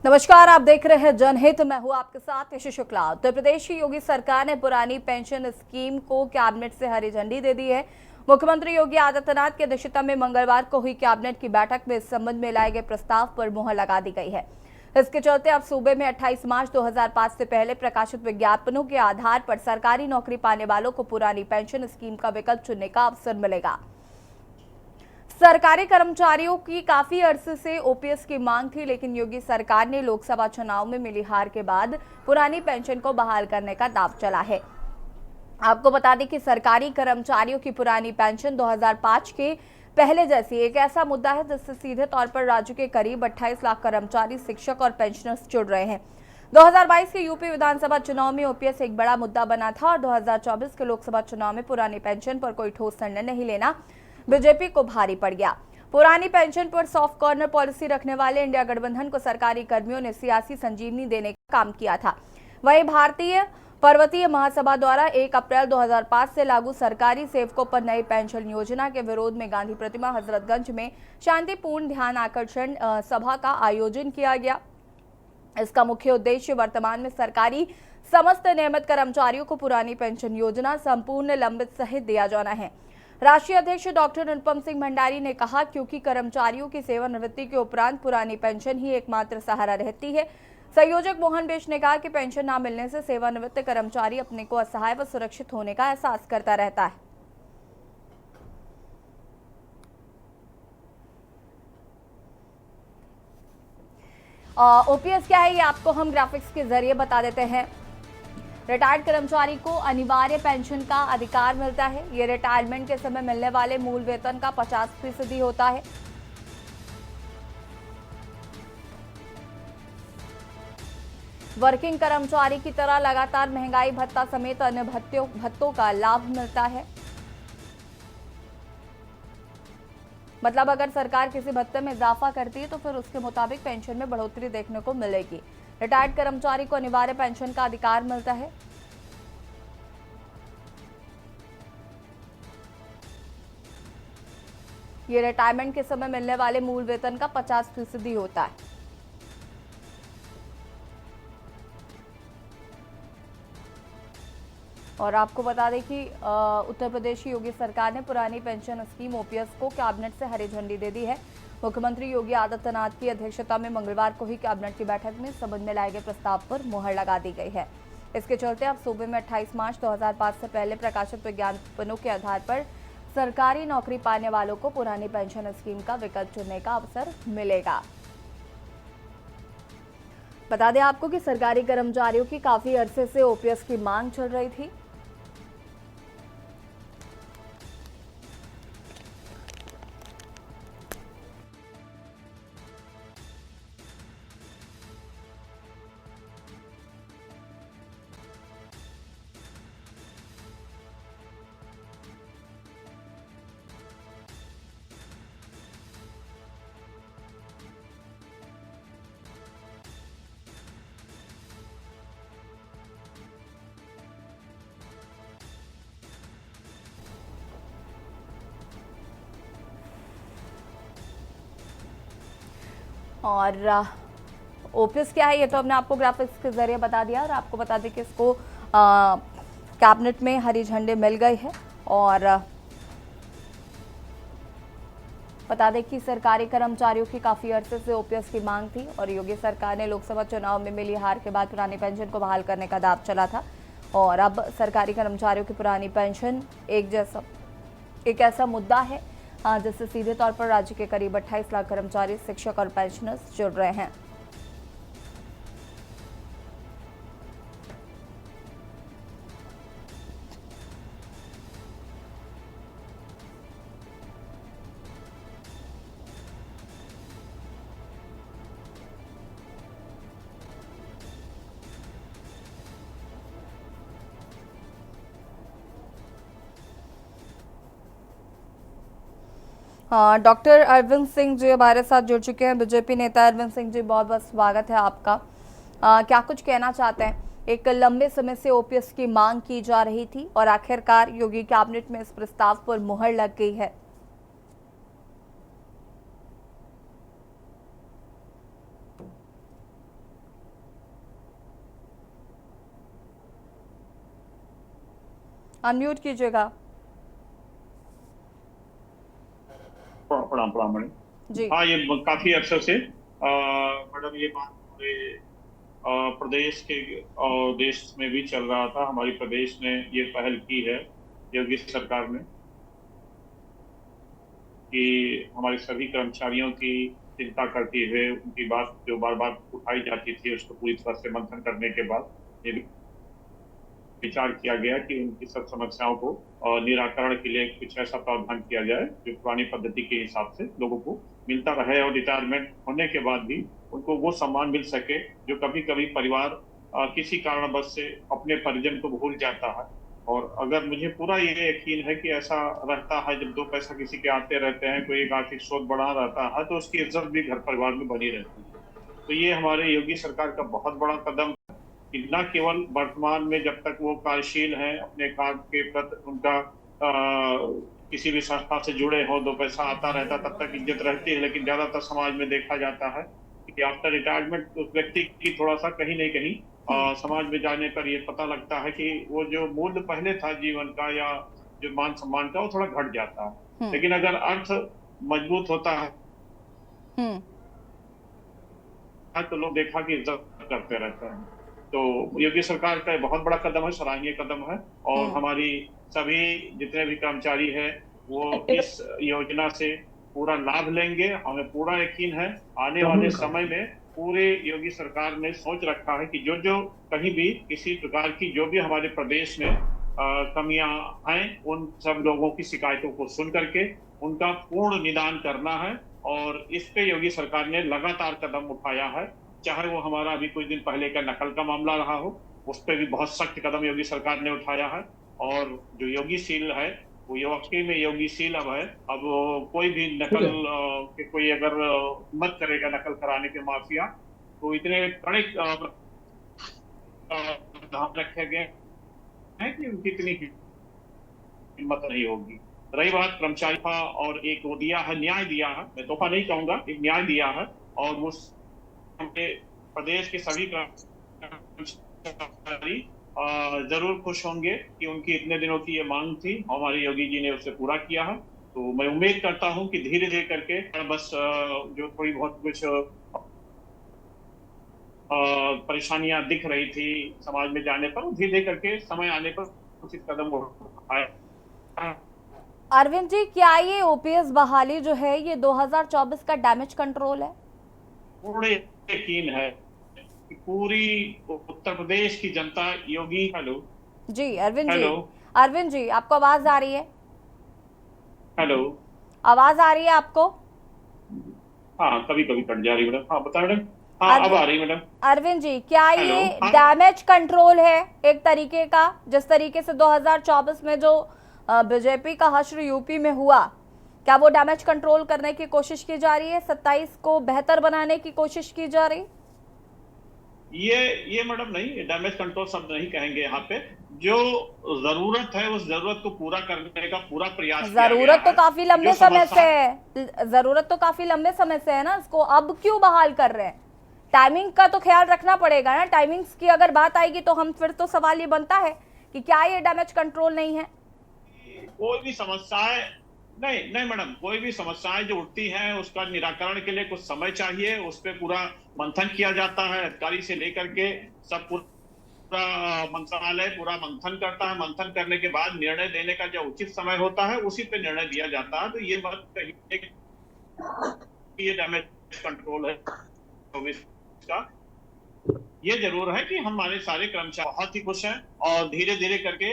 नमस्कार, आप देख रहे हैं जनहित। मैं हूं आपके साथ यश शुक्ला। उत्तर प्रदेश की योगी सरकार ने पुरानी पेंशन स्कीम को कैबिनेट से हरी झंडी दे दी है। मुख्यमंत्री योगी आदित्यनाथ की अध्यक्षता में मंगलवार को हुई कैबिनेट की बैठक में इस संबंध में लाए गए प्रस्ताव पर मुहर लगा दी गई है। इसके चलते अब सूबे में 28 मार्च 2005 से पहले प्रकाशित विज्ञापनों के आधार पर सरकारी नौकरी पाने वालों को पुरानी पेंशन स्कीम का विकल्प चुनने का अवसर मिलेगा। सरकारी कर्मचारियों की काफी अरसे से ओपीएस की मांग थी, लेकिन योगी सरकार ने लोकसभा चुनाव में मिली हार के बाद पुरानी पेंशन को बहाल करने का दाव चला है। आपको बता दें कि सरकारी कर्मचारियों की पुरानी पेंशन 2005 के पहले जैसी एक ऐसा मुद्दा है जिससे सीधे तौर पर राज्य के करीब 28 लाख कर्मचारी, शिक्षक और पेंशनर्स जुड़ रहे हैं। 2022 के यूपी विधानसभा चुनाव में ओपीएस एक बड़ा मुद्दा बना था और 2024 के लोकसभा चुनाव में पुरानी पेंशन पर कोई ठोस निर्णय नहीं लेना बीजेपी को भारी पड़ गया। पुरानी पेंशन पर सॉफ्ट कॉर्नर पॉलिसी रखने वाले इंडिया गठबंधन को सरकारी कर्मियों ने सियासी संजीवनी देने का काम किया था। वहीं भारतीय पर्वतीय महासभा द्वारा 1 अप्रैल 2005 से लागू सरकारी सेवकों पर नई पेंशन योजना के विरोध में गांधी प्रतिमा हजरतगंज में शांतिपूर्ण ध्यान आकर्षण सभा का आयोजन किया गया। इसका मुख्य उद्देश्य वर्तमान में सरकारी समस्त नियमित कर्मचारियों को पुरानी पेंशन योजना संपूर्ण लंबित सहित दिया जाना है। राष्ट्रीय अध्यक्ष डॉक्टर अनुपम सिंह भंडारी ने कहा, क्योंकि कर्मचारियों की सेवानिवृत्ति के उपरांत पुरानी पेंशन ही एकमात्र सहारा रहती है। संयोजक मोहन बेश ने कहा कि पेंशन न मिलने से सेवानिवृत्त कर्मचारी अपने को असहाय व सुरक्षित होने का एहसास करता रहता है। ओपीएस क्या है, ये आपको हम ग्राफिक्स के जरिए बता देते हैं। रिटायर्ड कर्मचारी को अनिवार्य पेंशन का अधिकार मिलता है। ये रिटायरमेंट के समय मिलने वाले मूल वेतन का 50% होता है। वर्किंग कर्मचारी की तरह लगातार महंगाई भत्ता समेत अन्य भत्तों का लाभ मिलता है। मतलब अगर सरकार किसी भत्ते में इजाफा करती है तो फिर उसके मुताबिक पेंशन में बढ़ोतरी देखने को मिलेगी। रिटायर्ड कर्मचारी को अनिवार्य पेंशन का अधिकार मिलता है। ये रिटायरमेंट के समय मिलने वाले मूल वेतन का 50% होता है। और आपको बता दें कि उत्तर प्रदेश की योगी सरकार ने पुरानी पेंशन स्कीम ओपीएस को कैबिनेट से हरी झंडी दे दी है। मुख्यमंत्री योगी आदित्यनाथ की अध्यक्षता में मंगलवार को हुई कैबिनेट की बैठक में इस संबंध में लाए गए प्रस्ताव पर मुहर लगा दी गई है। इसके चलते अब सूबे में 28 मार्च 2005 से पहले प्रकाशित विज्ञापनों के आधार पर सरकारी नौकरी पाने वालों को पुरानी पेंशन स्कीम का विकल्प चुनने का अवसर मिलेगा। बता दें आपको कि सरकारी कर्मचारियों की काफी अरसे से ओपीएस की मांग चल रही थी। और ओपीएस क्या है, ये तो हमने आपको ग्राफिक्स के जरिए बता दिया। और आपको बता दें कि इसको कैबिनेट में हरी झंडी मिल गई है। और बता दें कि सरकारी कर्मचारियों की काफी अरसे से ओपीएस की मांग थी और योगी सरकार ने लोकसभा चुनाव में मिली हार के बाद पुरानी पेंशन को बहाल करने का दाव चला था। और अब सरकारी कर्मचारियों की पुरानी पेंशन एक ऐसा मुद्दा है जिससे सीधे तौर पर राज्य के करीब 28 लाख कर्मचारी, शिक्षक और पेंशनर्स जुड़ रहे हैं। डॉक्टर अरविंद सिंह जी हमारे साथ जुड़ चुके हैं। बीजेपी नेता अरविंद सिंह जी, बहुत बहुत स्वागत है आपका। क्या कुछ कहना चाहते हैं? एक लंबे समय से ओपीएस की मांग की जा रही थी और आखिरकार योगी कैबिनेट में इस प्रस्ताव पर मुहर लग गई है। अनम्यूट कीजिएगा। प्रणाम प्रणाम मैडम। जी हाँ, ये काफी अरसे से मैडम ये बात पूरे प्रदेश के देश में भी चल रहा था। हमारी प्रदेश ने ये पहल की है योगी सरकार ने कि हमारे सभी कर्मचारियों की चिंता करते हुए उनकी बात जो बार बार उठाई जाती थी उसको पूरी तरह से मंथन करने के बाद ये विचार किया गया कि उनकी सब समस्याओं को निराकरण के लिए कुछ ऐसा प्रावधान किया जाए जो पुरानी पद्धति के हिसाब से लोगों को मिलता रहे और रिटायरमेंट होने के बाद भी उनको वो सम्मान मिल सके जो कभी कभी परिवार किसी कारणवश से अपने परिजन को भूल जाता है। और अगर मुझे पूरा ये यकीन है कि ऐसा रहता है, जब दो पैसा किसी के आते रहते हैं, कोई एक आर्थिक स्रोत बढ़ा रहता है तो उसकी इज्जत भी घर परिवार में बनी रहती है। तो ये हमारे योगी सरकार का बहुत बड़ा कदम कि न केवल वर्तमान में जब तक वो कार्यशील हैं अपने कार्य के प्रति उनका किसी भी संस्था से जुड़े हो, दो पैसा आता रहता तब तक इज्जत रहती है, लेकिन ज्यादातर समाज में देखा जाता है कि आफ्टर रिटायरमेंट उस व्यक्ति की थोड़ा सा कहीं नहीं कहीं समाज में जाने पर ये पता लगता है कि वो जो मूल्य पहले था जीवन का या जो मान सम्मान का वो थोड़ा घट जाता है। लेकिन अगर अर्थ मजबूत होता है तो लोग देखा कि इज्जत करते रहते हैं। तो योगी सरकार का बहुत बड़ा कदम है, सराहनीय कदम है और हमारी सभी जितने भी कर्मचारी हैं वो इस योजना से पूरा लाभ लेंगे। हमें पूरा यकीन है आने वाले समय में पूरे योगी सरकार ने सोच रखा है कि जो जो कहीं भी किसी प्रकार की जो भी हमारे प्रदेश में कमियां हैं उन सब लोगों की शिकायतों को सुन करके उनका पूर्ण निदान करना है। और इस पे योगी सरकार ने लगातार कदम उठाया है, चाहे वो हमारा अभी कुछ दिन पहले का नकल का मामला रहा हो, उस पर भी बहुत सख्त कदम योगी सरकार ने उठाया है। और जो योगी सील है वो वाकई में योगी सील अब है। अब कोई भी नकल के कोई अगर मत करेगा नकल कराने के माफिया, तो इतने कड़े ध्यान रखे गए हैं कि उनकी इतनी हिम्मत नहीं होगी। रही बात कर्मचारी का, और एक वो दिया है, न्याय दिया है, मैं तोहफा नहीं कहूंगा, एक न्याय दिया है और वो हमारे प्रदेश के सभी कर्मचारी जरूर खुश होंगे कि उनकी इतने दिनों की ये मांग थी, हमारे योगी जी ने उसे पूरा किया है। तो मैं उम्मीद करता हूं कि धीरे धीरे करके बस जो थोड़ी बहुत कुछ परेशानियां दिख रही थी समाज में जाने पर, धीरे धीरे करके समय आने पर उचित कदम उठाए। अरविंद जी, क्या ये ओपीएस बहाली जो है ये 2024 का डैमेज कंट्रोल है? पूरे यकीन है कि पूरी उत्तर प्रदेश की जनता योगी जी अरविंद जी आपको आवाज आ रही है? आवाज आ रही है आपको? हाँ, कभी कभी कट जा रही है मैडम। हाँ बता मैडम। हाँ अब आ रही मैडम। अरविंद जी, क्या ये डैमेज कंट्रोल है एक तरीके का, जिस तरीके से 2024 में जो बीजेपी का हश्र यूपी में हुआ, क्या वो डैमेज कंट्रोल करने की कोशिश की जा रही है? 27 को बेहतर बनाने की कोशिश की जा रही? ये मैडम नहीं, डैमेज कंट्रोल शब्द नहीं कहेंगे यहाँ पे। जो जरूरत है उस जरूरत को पूरा करने का पूरा प्रयास जरूरत तो काफी लंबे समय से है, जरूरत तो काफी लंबे समय से है ना, इसको अब क्यों बहाल कर रहे हैं? टाइमिंग का तो ख्याल रखना पड़ेगा ना। टाइमिंग्स की अगर बात आएगी तो हम फिर तो सवाल ये बनता है कि क्या ये डैमेज कंट्रोल नहीं है? कोई भी समस्याएं नहीं मैडम, कोई भी समस्याएं जो उठती हैं उसका निराकरण के लिए कुछ समय चाहिए, उस पर पूरा मंथन किया जाता है, अधिकारी से लेकर के सब पूरा मंत्रालय पूरा मंथन करता है। मंथन करने के बाद निर्णय देने का जो उचित समय होता है उसी पे निर्णय दिया जाता है। तो ये बात कही ये डैमेज कंट्रोल है का। ये जरूर है कि हमारे सारे कर्मचारी बहुत ही खुश हैं और धीरे धीरे करके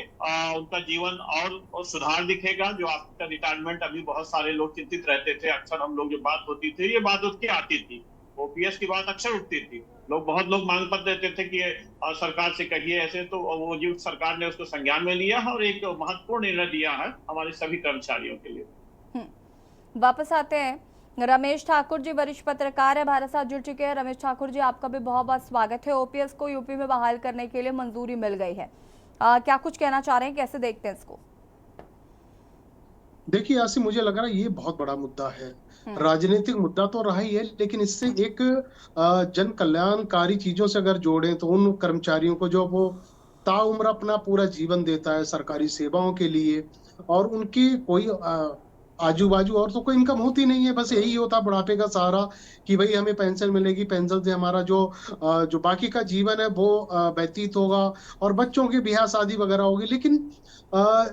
उनका जीवन और सुधार दिखेगा। जो आफ्टर रिटायरमेंट अभी बहुत सारे लोग चिंतित रहते थे, अक्सर हम लोग जो बात होती थी ये बात उठ के आती थी, ओपीएस की बात अक्सर उठती थी, बहुत लोग मांग पत्र देते थे कि सरकार से कहिए ऐसे, तो वो जो सरकार ने उसको संज्ञान में लिया है और एक महत्वपूर्ण निर्णय दिया है हमारे सभी कर्मचारियों के लिए। वापस आते हैं, रमेश ठाकुर जी वरिष्ठ पत्रकार है, भारत साथ जुड़ चुके हैं। रमेश ठाकुर जी, आपका भी बहुत बहुत स्वागत है। ओपीएस को यूपी में बहाल करने के लिए मंजूरी मिल गई है, क्या कुछ कहना चाह रहे हैं, कैसे देखते हैं इसको? देखिए आसी, मुझे लग रहा है ये बहुत बड़ा मुद्दा है, राजनीतिक मुद्दा तो रहा ही है, लेकिन इससे एक जन कल्याणकारी चीजों से अगर जोड़ें तो उन कर्मचारियों को जो वो ताउम्र अपना पूरा जीवन देता है सरकारी सेवाओं के लिए, और उनकी कोई आजू बाजू और तो कोई इनकम होती नहीं है, बस यही होता बुढ़ापे का सहारा कि भाई हमें पेंशन मिलेगी, पेंशन से हमारा जो बाकी का जीवन है वो व्यतीत होगा, और बच्चों की ब्याह शादी वगैरह होगी। लेकिन अ,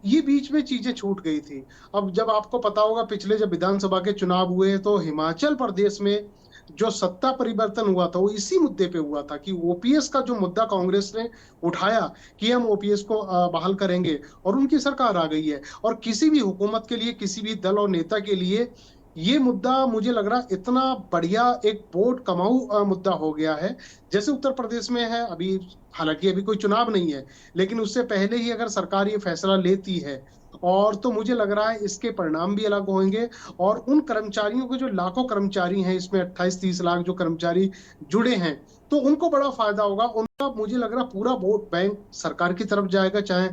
ये बीच में चीजें छूट गई थी। अब जब आपको पता होगा, पिछले जब विधानसभा के चुनाव हुए तो हिमाचल प्रदेश में जो सत्ता परिवर्तन हुआ था वो इसी मुद्दे पे हुआ था कि ओपीएस का जो मुद्दा कांग्रेस ने उठाया कि हम ओपीएस को बहाल करेंगे, और उनकी सरकार आ गई है। और किसी भी हुकूमत के लिए, किसी भी दल और नेता के लिए ये मुद्दा मुझे लग रहा इतना बढ़िया एक वोट कमाऊ मुद्दा हो गया है। जैसे उत्तर प्रदेश में है अभी, हालांकि अभी कोई चुनाव नहीं है, लेकिन उससे पहले ही अगर सरकार ये फैसला लेती है, और तो मुझे लग रहा है इसके परिणाम भी अलग होंगे। और उन कर्मचारियों के जो लाखों कर्मचारी हैं, इसमें 28-30 लाख जो कर्मचारी जुड़े हैं, तो उनको बड़ा फायदा होगा। उनका मुझे लग रहा पूरा वोट बैंक सरकार की तरफ जाएगा, चाहे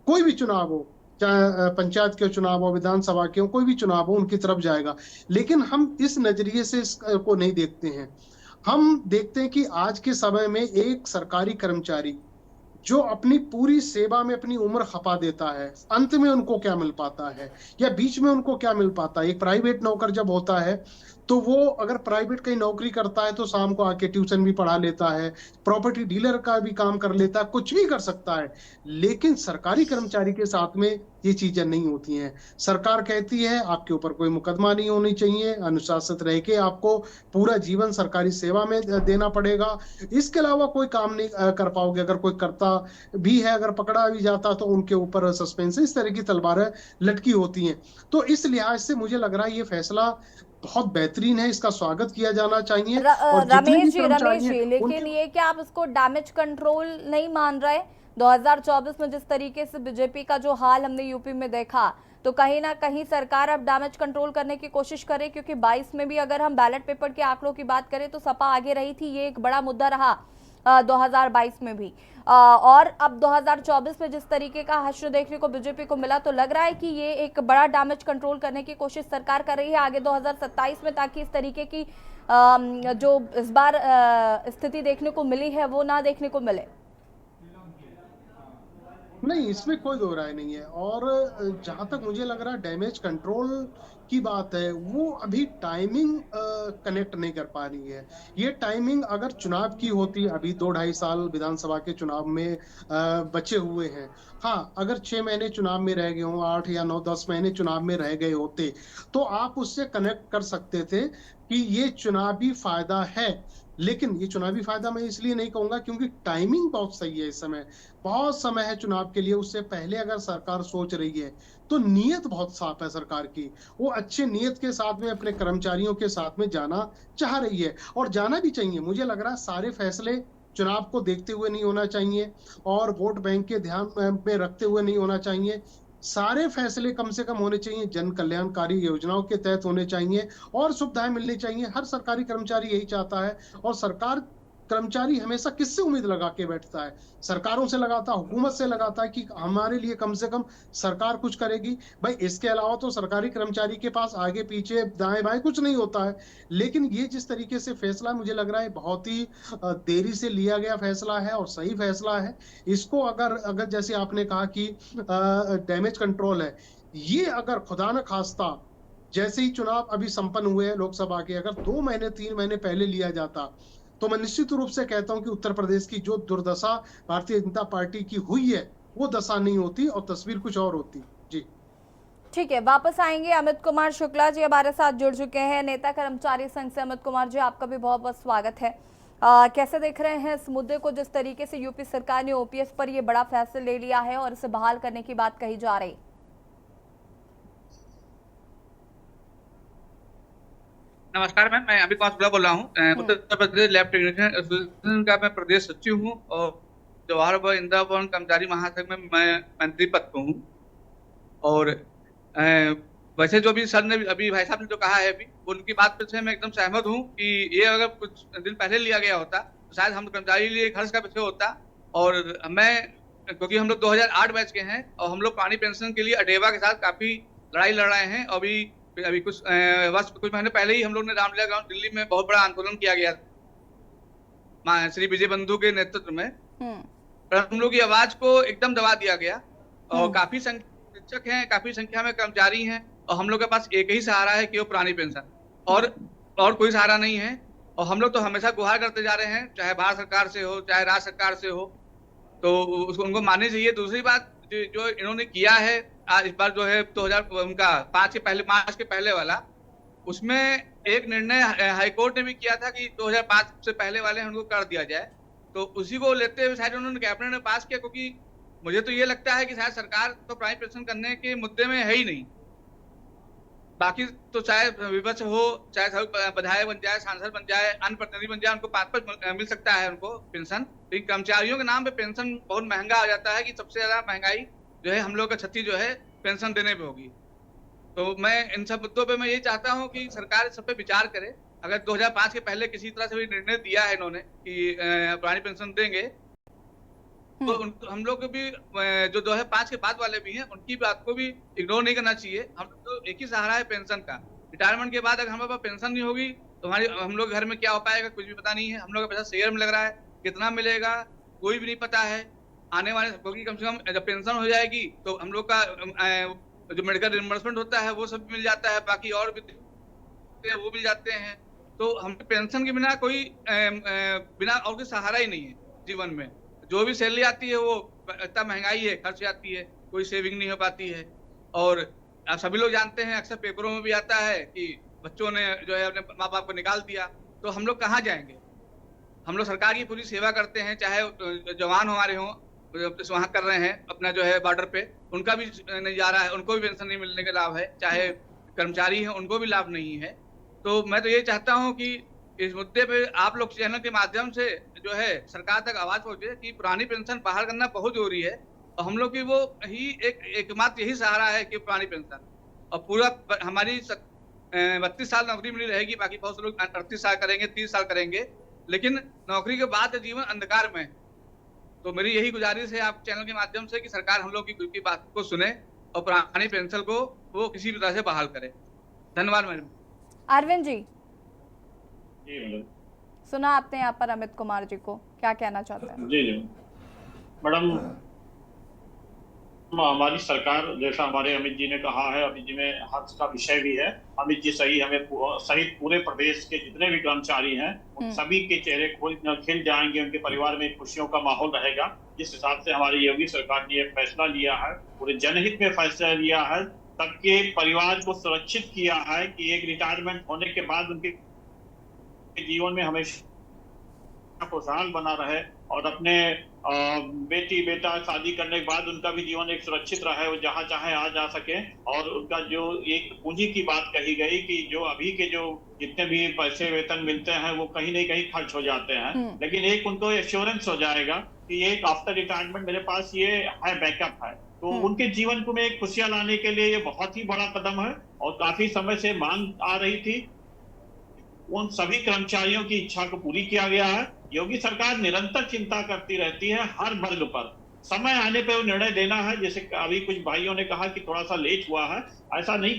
कोई भी चुनाव हो, चाहे पंचायत के चुनाव हो, विधानसभा के हो, कोई भी चुनाव हो, उनकी तरफ जाएगा। लेकिन हम इस नजरिए से इसको नहीं देखते हैं। हम देखते हैं कि आज के समय में एक सरकारी कर्मचारी जो अपनी पूरी सेवा में अपनी उम्र खपा देता है, अंत में उनको क्या मिल पाता है, या बीच में उनको क्या मिल पाता है। एक प्राइवेट नौकर जब होता है तो वो अगर प्राइवेट कहीं नौकरी करता है तो शाम को आके ट्यूशन भी पढ़ा लेता है, प्रॉपर्टी डीलर का भी काम कर लेता है, कुछ भी कर सकता है। लेकिन सरकारी कर्मचारी के साथ में ये चीजें नहीं होती हैं। सरकार कहती है आपके ऊपर कोई मुकदमा नहीं होनी चाहिए, अनुशासित रह के आपको पूरा जीवन सरकारी सेवा में देना पड़ेगा, इसके अलावा कोई काम नहीं कर पाओगे। अगर कोई करता भी है, अगर पकड़ा भी जाता तो उनके ऊपर सस्पेंशन, इस तरह की तलवारें लटकी होती हैं। तो इस लिहाज से मुझे लग रहा है ये फैसला बहुत बेहतरीन है, इसका स्वागत किया जाना चाहिए। और जितने भी रमेश कर्मचारी जी, हैं लेकिन ये क्या आप इसको डैमेज कंट्रोल नहीं मान रहे? 2024 में जिस तरीके से बीजेपी का जो हाल हमने यूपी में देखा, तो कहीं ना कहीं सरकार अब डैमेज कंट्रोल करने की कोशिश करे, क्योंकि 22 में भी अगर हम बैलेट पेपर के आंकड़ों की बात करें तो सपा आगे रही थी, ये एक बड़ा मुद्दा रहा 2022 में भी। और अब 2024 में जिस तरीके का हश्र देखने को बीजेपी को मिला, तो लग रहा है कि ये एक बड़ा डैमेज कंट्रोल करने की कोशिश सरकार कर रही है आगे 2027 में, ताकि इस तरीके की जो इस बार स्थिति देखने को मिली है वो ना देखने को मिले। नहीं, इसमें कोई दो राय नहीं है। और जहां तक मुझे लग रहा है डैमेज कंट्रोल की बात है, वो अभी टाइमिंग कनेक्ट नहीं कर पा रही है। ये टाइमिंग अगर चुनाव की होती, अभी 2-2.5 साल विधानसभा के चुनाव में बचे हुए हैं, हाँ अगर 6 महीने चुनाव में रह गए हों, 8 या 9-10 महीने चुनाव में रह गए होते, तो आप उससे कनेक्ट कर सकते थे कि ये चुनावी फायदा है। लेकिन ये चुनावी फायदा मैं इसलिए नहीं कहूंगा क्योंकि टाइमिंग बहुत सही है। इस समय बहुत समय है चुनाव के लिए, उससे पहले अगर सरकार सोच रही है तो नीयत बहुत साफ है सरकार की। वो अच्छे नीयत के साथ में अपने कर्मचारियों के साथ में जाना चाह रही है, और जाना भी चाहिए। मुझे लग रहा है सारे फैसले चुनाव को देखते हुए नहीं होना चाहिए, और वोट बैंक के ध्यान में रखते हुए नहीं होना चाहिए। सारे फैसले कम से कम होने चाहिए जन कल्याणकारी योजनाओं के तहत होने चाहिए, और सुविधाएं मिलनी चाहिए। हर सरकारी कर्मचारी यही चाहता है। और सरकार कर्मचारी हमेशा किससे उम्मीद लगा के बैठता है? सरकारों से लगाता है, हुकूमत से लगाता है कि हमारे लिए कम से कम सरकार कुछ करेगी। भाई इसके अलावा तो सरकारी कर्मचारी के पास आगे पीछे दाएं बाएं कुछ नहीं होता है। लेकिन ये जिस तरीके से फैसला मुझे लग रहा है बहुत ही देरी से लिया गया फैसला है, और सही फैसला है। इसको अगर अगर जैसे आपने कहा कि डैमेज कंट्रोल है, ये अगर खुदा न खास्ता जैसे ही चुनाव अभी संपन्न हुए हैं लोकसभा के, अगर 2 महीने 3 महीने पहले लिया जाता, तो मैं निश्चित रूप से कहता हूं कि उत्तर प्रदेश की जो दुर्दशा भारतीय जनता पार्टी की हुई है वो दशा नहीं होती, और तस्वीर कुछ और होती। जी ठीक है, वापस आएंगे। अमित कुमार शुक्ला जी हमारे साथ जुड़ चुके हैं, नेता कर्मचारी संघ से। अमित कुमार जी, आपका भी बहुत बहुत स्वागत है। कैसे देख रहे हैं इस मुद्दे को, जिस तरीके से यूपी सरकार ने ओपीएस पर ये बड़ा फैसला ले लिया है और इसे बहाल करने की बात कही जा रही? नमस्कार मैम, मैं अमित कुमार शुक्ला बोल रहा हूँ। Uttar Pradesh lab technician association का मैं प्रदेश सचिव हूँ, और जवाहर व इंदिरा भवन कर्मचारी महासंघ में मैं मंत्री पद पर हूँ। और वैसे जो भी सर ने अभी भाई साहब ने जो कहा है अभी, उनकी बात से मैं एकदम सहमत हूँ कि ये अगर कुछ दिन पहले लिया गया होता तो शायद हम कर्मचारी लिए खर्च का विषय होता। और मैं, क्योंकि हम लोग 2008 बैच के हैं, और हम लोग पुरानी पेंशन के लिए अडेवा के साथ काफी लड़ाई लड़ रहे हैं। अभी कुछ महीने पहले ही हम लोग ने रामलीला ग्राउंड दिल्ली में बहुत बड़ा आंदोलन किया गया श्री विजय बंधु के नेतृत्व में। पर हम लोग की आवाज को एकदम दबा दिया गया। और काफी शिक्षक हैं, काफी संख्या में कर्मचारी हैं, और हम लोग के पास एक ही सहारा है कि वो पुरानी पेंशन, और कोई सहारा नहीं है। और हम लोग तो हमेशा गुहार करते जा रहे हैं, चाहे भारत सरकार से हो चाहे राज्य सरकार से हो, तो उसको उनको माननी चाहिए। दूसरी बात जो इन्होंने किया है आज इस बार जो है 2000 उनका 5 के पहले वाला, उसमें एक निर्णय हाईकोर्ट ने भी किया था कि 2005 से पहले वाले उनको कर दिया जाए, तो उसी को लेते हुए शायद उन्होंने कैबिनेट में पास किया। क्योंकि मुझे तो ये लगता है कि शायद सरकार तो पुरानी पेंशन करने के मुद्दे में है ही नहीं। बाकी तो चाहे विपक्ष हो, चाहे विधायक बन जाए, सांसद बन जाए, अन्य प्रतिनिधि बन जाए, उनको 5 मिल सकता है उनको पेंशन। लेकिन कर्मचारियों के नाम पे पेंशन बहुत महंगा हो जाता है कि सबसे ज्यादा महंगाई जो है हम लोग का क्षति जो है पेंशन देने पे होगी। तो मैं इन सब मुद्दों पे मैं ये चाहता हूँ कि सरकार सब पे विचार करे। अगर 2005 के पहले किसी तरह से भी निर्णय दिया है इन्होंने कि पुरानी पेंशन देंगे, तो हम लोग भी जो 2005 के बाद वाले भी हैं उनकी बात को भी इग्नोर नहीं करना चाहिए। हम लोग तो एक ही सहारा है पेंशन का। रिटायरमेंट के बाद अगर हमारे पास पेंशन नहीं होगी तो हम लोग घर में क्या हो पाएगा कुछ भी पता नहीं है। हम लोग का पैसा शेयर में लग रहा है, कितना मिलेगा कोई भी नहीं पता है। आने वाले, क्योंकि कम से कम जब पेंशन हो जाएगी तो हम लोग का जो मेडिकल रिइंबर्समेंट होता है वो सब मिल जाता है, बाकी और भी वो मिल जाते हैं। तो हम पेंशन के बिना कोई बिना और कोई सहारा ही नहीं है जीवन में। जो भी सैलरी आती है वो इतना महंगाई है, खर्च आती है, कोई सेविंग नहीं हो पाती है। और आप सभी लोग जानते हैं, अक्सर पेपरों में भी आता है कि बच्चों ने जो है अपने माँ बाप को निकाल दिया, तो हम लोग कहाँ जाएंगे। हम लोग सरकार की पूरी सेवा करते हैं, चाहे जवान हमारे हों वहाँ कर रहे हैं अपना जो है बॉर्डर पे, उनका भी नहीं जा रहा है, उनको भी पेंशन नहीं मिलने का लाभ है। चाहे कर्मचारी हैं उनको भी लाभ नहीं है। तो मैं तो ये चाहता हूँ कि इस मुद्दे पे आप लोग चैनल के माध्यम से जो है सरकार तक आवाज पहुंचे कि पुरानी पेंशन बहाल करना बहुत जरूरी है। और हम लोग की वो ही एकमात्र यही सहारा है कि पुरानी पेंशन। और पूरा हमारी 32 साल नौकरी मिली रहेगी, बाकी बहुत से लोग 38 साल करेंगे, 30 साल करेंगे, लेकिन नौकरी के बाद जीवन अंधकार में। तो मेरी यही गुजारिश है आप चैनल के माध्यम से कि सरकार हम लोग की बात को सुने और पुरानी पेंशन को वो किसी भी तरह से बहाल करे। धन्यवाद मैडम। अरविंद जी, जी मैडम, सुना आपने यहाँ पर अमित कुमार जी को, क्या कहना चाहते हैं? जी जी मैडम, हमारी सरकार, जैसा हमारे अमित जी ने कहा है, अमित जी में हर्ष का विषय भी है। अमित जी सहित पूरे प्रदेश के जितने भी कर्मचारी हैं उन सभी के चेहरे खिल जाएंगे, उनके परिवार में खुशियों का माहौल रहेगा। जिस हिसाब से हमारी योगी सरकार ने एक फैसला लिया है, पूरे जनहित में फैसला लिया है, सबके परिवार को सुरक्षित किया है कि एक रिटायरमेंट होने के बाद उनके जीवन में हमेशा खुशहाल बना रहे और अपने बेटी बेटा शादी करने के बाद उनका भी जीवन एक सुरक्षित रहे, वो जहाँ चाहे आ जा सके। और उनका जो एक पूंजी की बात कही गई कि जो अभी के जो जितने भी पैसे वेतन मिलते हैं वो कहीं नहीं कहीं खर्च हो जाते हैं, लेकिन एक उनको एश्योरेंस हो जाएगा कि एक आफ्टर रिटायरमेंट मेरे पास ये है, बैकअप है। तो उनके जीवन को में एक खुशियां लाने के लिए ये बहुत ही बड़ा कदम है और काफी समय से मांग आ रही थी। उन सभी कर्मचारियों की इच्छा को पूरी किया गया है। योगी सरकार निरंतर चिंता करती रहती है हर वर्ग पर, समय आने पर वो निर्णय देना है। जैसे अभी कुछ भाइयों ने कहा कि थोड़ा सा लेट हुआ है, ऐसा नहीं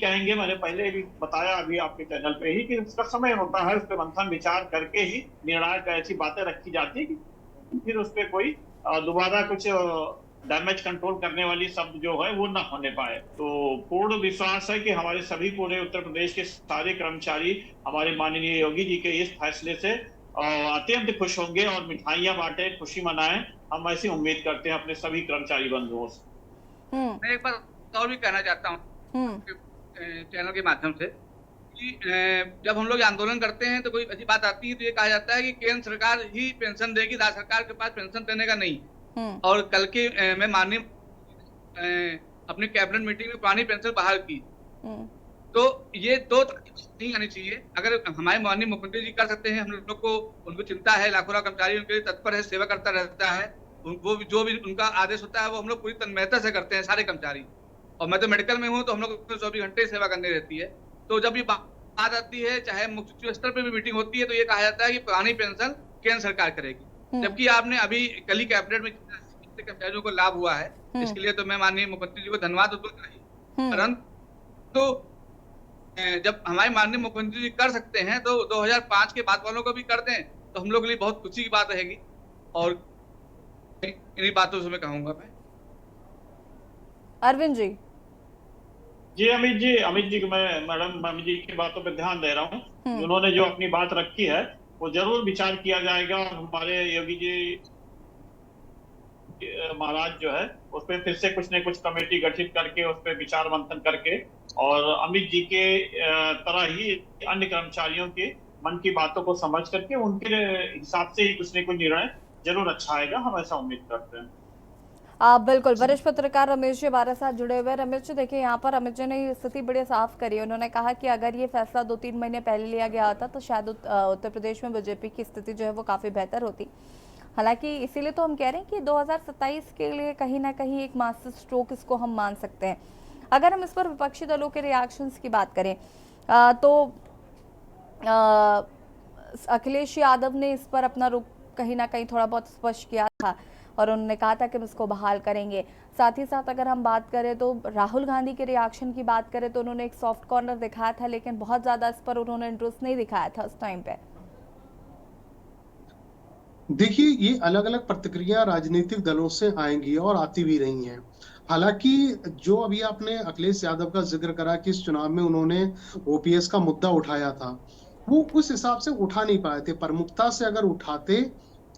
कहेंगे। मैंने पहले भी बताया अभी आपके चैनल पे ही कि उसका समय होता है, उस पर मंथन विचार करके ही निर्णायक ऐसी बातें रखी जाती है कि फिर उस पर कोई दोबारा कुछ डैमेज कंट्रोल करने वाली शब्द जो है वो ना होने पाए। तो पूर्ण विश्वास है कि हमारे सभी पूरे उत्तर प्रदेश के सारे कर्मचारी हमारे माननीय योगी जी के इस फैसले से अत्यंत खुश होंगे और मिठाइयां बांटे, खुशी मनाएं। हम ऐसी उम्मीद करते हैं अपने सभी कर्मचारी बंधुओं से। मैं एक बात और भी कहना चाहता हूँ चैनल के माध्यम से कि जब हम लोग आंदोलन करते हैं तो कोई ऐसी बात आती है तो ये कहा जाता है कि केंद्र सरकार ही पेंशन देगी, राज्य सरकार के पास पेंशन देने का नहीं। और कल की मैं माननीय अपनी कैबिनेट मीटिंग में पुरानी पेंशन बहाल की, तो ये दो नहीं आनी चाहिए। अगर हमारे माननीय मुख्यमंत्री जी कर सकते हैं, हम लोग को उनको चिंता है, लाखों कर्मचारी उनके लिए तत्पर है, सेवा करता रहता है, वो जो भी उनका आदेश होता है वो हम लोग पूरी तन्मयता से करते हैं सारे कर्मचारी। और मैं तो मेडिकल में हूँ तो हम लोग 24 घंटे सेवा करनी रहती है। तो जब ये बात आती है, चाहे मुख्य सचिव स्तर पर भी मीटिंग होती है, तो ये कहा जाता है कि पुरानी पेंशन केंद्र सरकार करेगी, जबकि आपने अभी कल ही कैबिनेट में कर्मचारियों को लाभ हुआ है, इसके लिए तो मैं माननीय मुख्यमंत्री जी को धन्यवाद दूंगा। परंतु जब हमारे माननीय मुख्यमंत्री जी कर सकते हैं तो 2005 के बाद वालों को भी कर दें तो हम लोग के लिए बहुत खुशी की बात रहेगी। और इन्हीं बातों से मैं कहूंगा मैं। अरविंद जी। जी अमित जी मैडम अमित जी की बातों पर ध्यान दे रहा हूँ। हम्म। उन्होंने जो अपनी बात रखी है वो जरूर विचार किया जाएगा। हमारे योगी जी महाराज जो है उस पर फिर से कुछ न कुछ कमेटी गठित करके उस पर विचार मंथन करके और अमित जी के तरह ही अन्य कर्मचारियों के मन की बातों को समझ करके उनके हिसाब से ही कुछ न कुछ निर्णय जरूर अच्छा आएगा, हम ऐसा उम्मीद करते हैं। आप बिल्कुल वरिष्ठ पत्रकार रमेश जी हमारे साथ जुड़े हुए हैं। रमेश जी देखिए, यहाँ पर अमित जी ने ये स्थिति बड़ी साफ करी। उन्होंने कहा कि अगर ये फैसला 2-3 महीने पहले लिया गया होता तो शायद उत्तर प्रदेश में बीजेपी की स्थिति जो है वो काफी बेहतर होती। हालांकि इसीलिए तो हम कह रहे हैं कि 2027 के लिए कहीं ना कहीं एक मास्टर स्ट्रोक इसको हम मान सकते हैं। अगर हम इस पर विपक्षी दलों के रिएक्शंस की बात करें तो अखिलेश यादव ने इस पर अपना रुख कहीं ना कहीं थोड़ा बहुत स्पष्ट किया था और उन्होंने कहा था कि हम इसको बहाल करेंगे। साथ ही साथ अगर हम बात करें तो राहुल गांधी के रिएक्शन की बात करें तो उन्होंने एक सॉफ्ट कॉर्नर दिखाया था, लेकिन बहुत ज्यादा इस पर उन्होंने इंटरेस्ट नहीं दिखाया था उस टाइम पे। देखिए, ये अलग अलग प्रतिक्रिया राजनीतिक दलों से आएंगी और आती भी रही हैं। हालांकि जो अभी आपने अखिलेश यादव का जिक्र करा कि इस चुनाव में उन्होंने ओपीएस का मुद्दा उठाया था, वो उस हिसाब से उठा नहीं पाए थे। प्रमुखता से अगर उठाते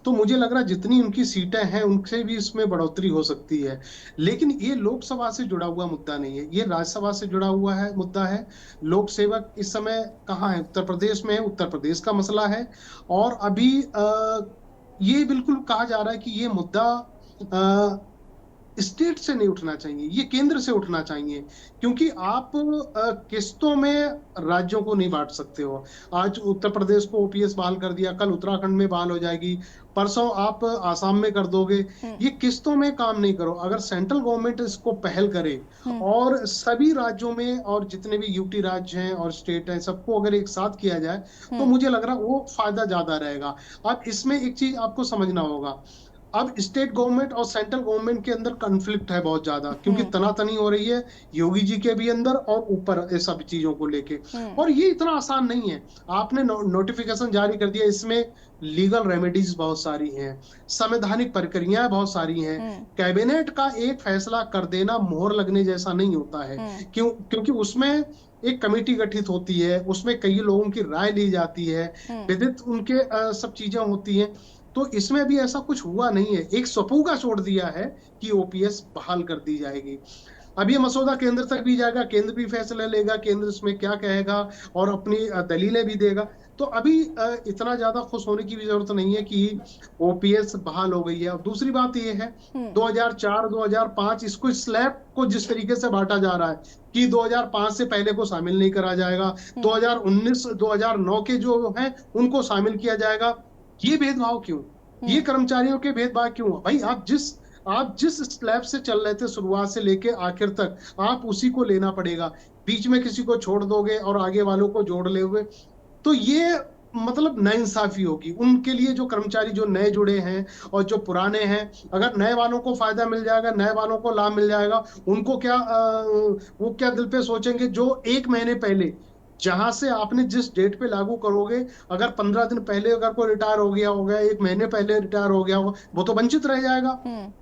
तो मुझे लग रहा जितनी उनकी सीटें हैं उनसे भी इसमें बढ़ोतरी हो सकती है। लेकिन ये लोकसभा से जुड़ा हुआ मुद्दा नहीं है, ये राज्यसभा से जुड़ा हुआ है मुद्दा है। लोक सेवक इस समय कहाँ है? उत्तर प्रदेश में है, उत्तर प्रदेश का मसला है। और अभी ये बिल्कुल कहा जा रहा है कि ये मुद्दा स्टेट से नहीं उठना चाहिए, ये केंद्र से उठना चाहिए। क्योंकि आप किस्तों में राज्यों को नहीं बांट सकते हो। आज उत्तर प्रदेश को ओपीएस बहाल कर दिया, कल उत्तराखंड में बहाल हो जाएगी, परसों आप आसाम में कर दोगे। ये किस्तों में काम नहीं करो। अगर सेंट्रल गवर्नमेंट इसको पहल करे और सभी राज्यों में और जितने भी यूटी राज्य हैं और स्टेट हैं सबको अगर एक साथ किया जाए तो मुझे लग रहा वो फायदा ज्यादा रहेगा। अब इसमें एक चीज आपको समझना होगा, अब स्टेट गवर्नमेंट और सेंट्रल गवर्नमेंट के अंदर कॉन्फ्लिक्ट है बहुत ज्यादा, क्योंकि तनातनी हो रही है योगी जी के भी अंदर और ऊपर ये सब चीजों को लेके। और ये इतना आसान नहीं है। आपने नोटिफिकेशन जारी कर दिया, इसमें लीगल रेमेडीज बहुत सारी हैं, संवैधानिक प्रक्रियाएं बहुत सारी हैं। कैबिनेट का एक फैसला कर देना मोहर लगने जैसा नहीं होता है। क्योंकि उसमें एक कमेटी गठित होती है, उसमें कई लोगों की राय ली जाती है, विदित उनके सब चीजें होती हैं। तो इसमें भी ऐसा कुछ हुआ नहीं है, एक सपूगा छोड़ दिया है कि ओपीएस बहाल कर दी जाएगी। अब ये मसौदा केंद्र तक भी जाएगा, केंद्र भी फैसला लेगा, केंद्र इसमें क्या कहेगा और अपनी दलीलें भी देगा। तो अभी इतना ज्यादा खुश होने की भी जरूरत नहीं है कि ओपीएस बहाल हो गई है। और दूसरी बात ये है 2004 2005 इसको स्लैब को जिस तरीके से बांटा जा रहा है कि 2005 से पहले को शामिल नहीं करा जाएगा, 2019 2009 के जो हैं उनको शामिल किया जाएगा। ये भेदभाव क्यों? ये कर्मचारियों के भेदभाव क्यों? भाई आप जिस स्लैब से चल रहे थे शुरुआत से लेके आखिर तक, आप उसी को लेना पड़ेगा। बीच में किसी को छोड़ दोगे और आगे वालों को जोड़ लोगे तो ये मतलब नाइंसाफी होगी उनके लिए। जो कर्मचारी जो नए जुड़े हैं और जो पुराने हैं, अगर नए वालों को फायदा मिल जाएगा, नए वालों को लाभ मिल जाएगा, उनको क्या वो क्या दिल पे सोचेंगे जो 1 महीने पहले जहां से आपने जिस डेट पे लागू करोगे, अगर 15 दिन पहले अगर कोई रिटायर हो गया होगा, 1 महीने पहले रिटायर हो गया होगा, वो तो वंचित रह जाएगा।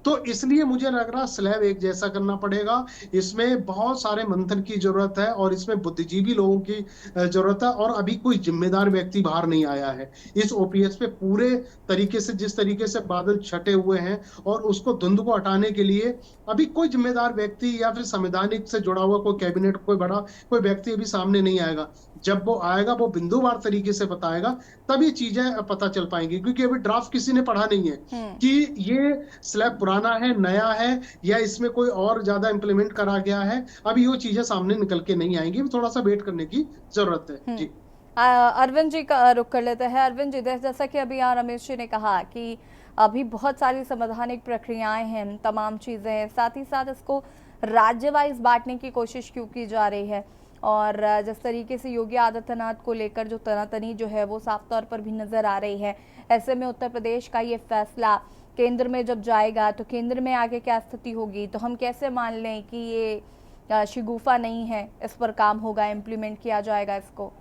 तो इसलिए मुझे लग रहा स्लैब एक जैसा करना पड़ेगा। इसमें बहुत सारे मंथन की जरूरत है और इसमें बुद्धिजीवी लोगों की जरूरत है। और अभी कोई जिम्मेदार व्यक्ति बाहर नहीं आया है इस ओपीएस पे पूरे तरीके से, जिस तरीके से बादल छटे हुए हैं और उसको धुंध को हटाने के लिए अभी कोई जिम्मेदार व्यक्ति या फिर संवैधानिक से जुड़ा हुआ कोई कैबिनेट कोई बड़ा कोई व्यक्ति अभी सामने नहीं आएगा। जब वो आएगा वो बिंदुवार तरीके से बताएगा, तब ये चीजें पता चल पाएंगी। क्योंकि अभी ड्राफ्ट किसी ने पढ़ा नहीं है कि ये स्लैब पुराना है, नया है, या इसमें कोई और ज्यादा इंप्लीमेंट करा गया है। अभी वो चीजें सामने निकल के नहीं आएंगी, थोड़ा सा वेट करने की जरूरत है। जी अरविंद जी का रुख कर लेते हैं। अरविंद जी, जैसा कि अभी रमेश जी ने कहा कि अभी बहुत सारी संवैधानिक प्रक्रियाएं हैं, तमाम चीजें हैं, साथ ही साथ इसको राज्य वाइज बांटने की कोशिश क्यों की जा रही है। और जिस तरीके से योगी आदित्यनाथ को लेकर जो तनातनी जो है वो साफ तौर पर भी नजर आ रही है। ऐसे में उत्तर प्रदेश का ये फैसला केंद्र में जब जाएगा तो केंद्र में आगे क्या स्थिति होगी, तो हम कैसे मान लें कि ये शिगुफा नहीं है, इस पर काम होगा, इम्प्लीमेंट किया जाएगा इसको?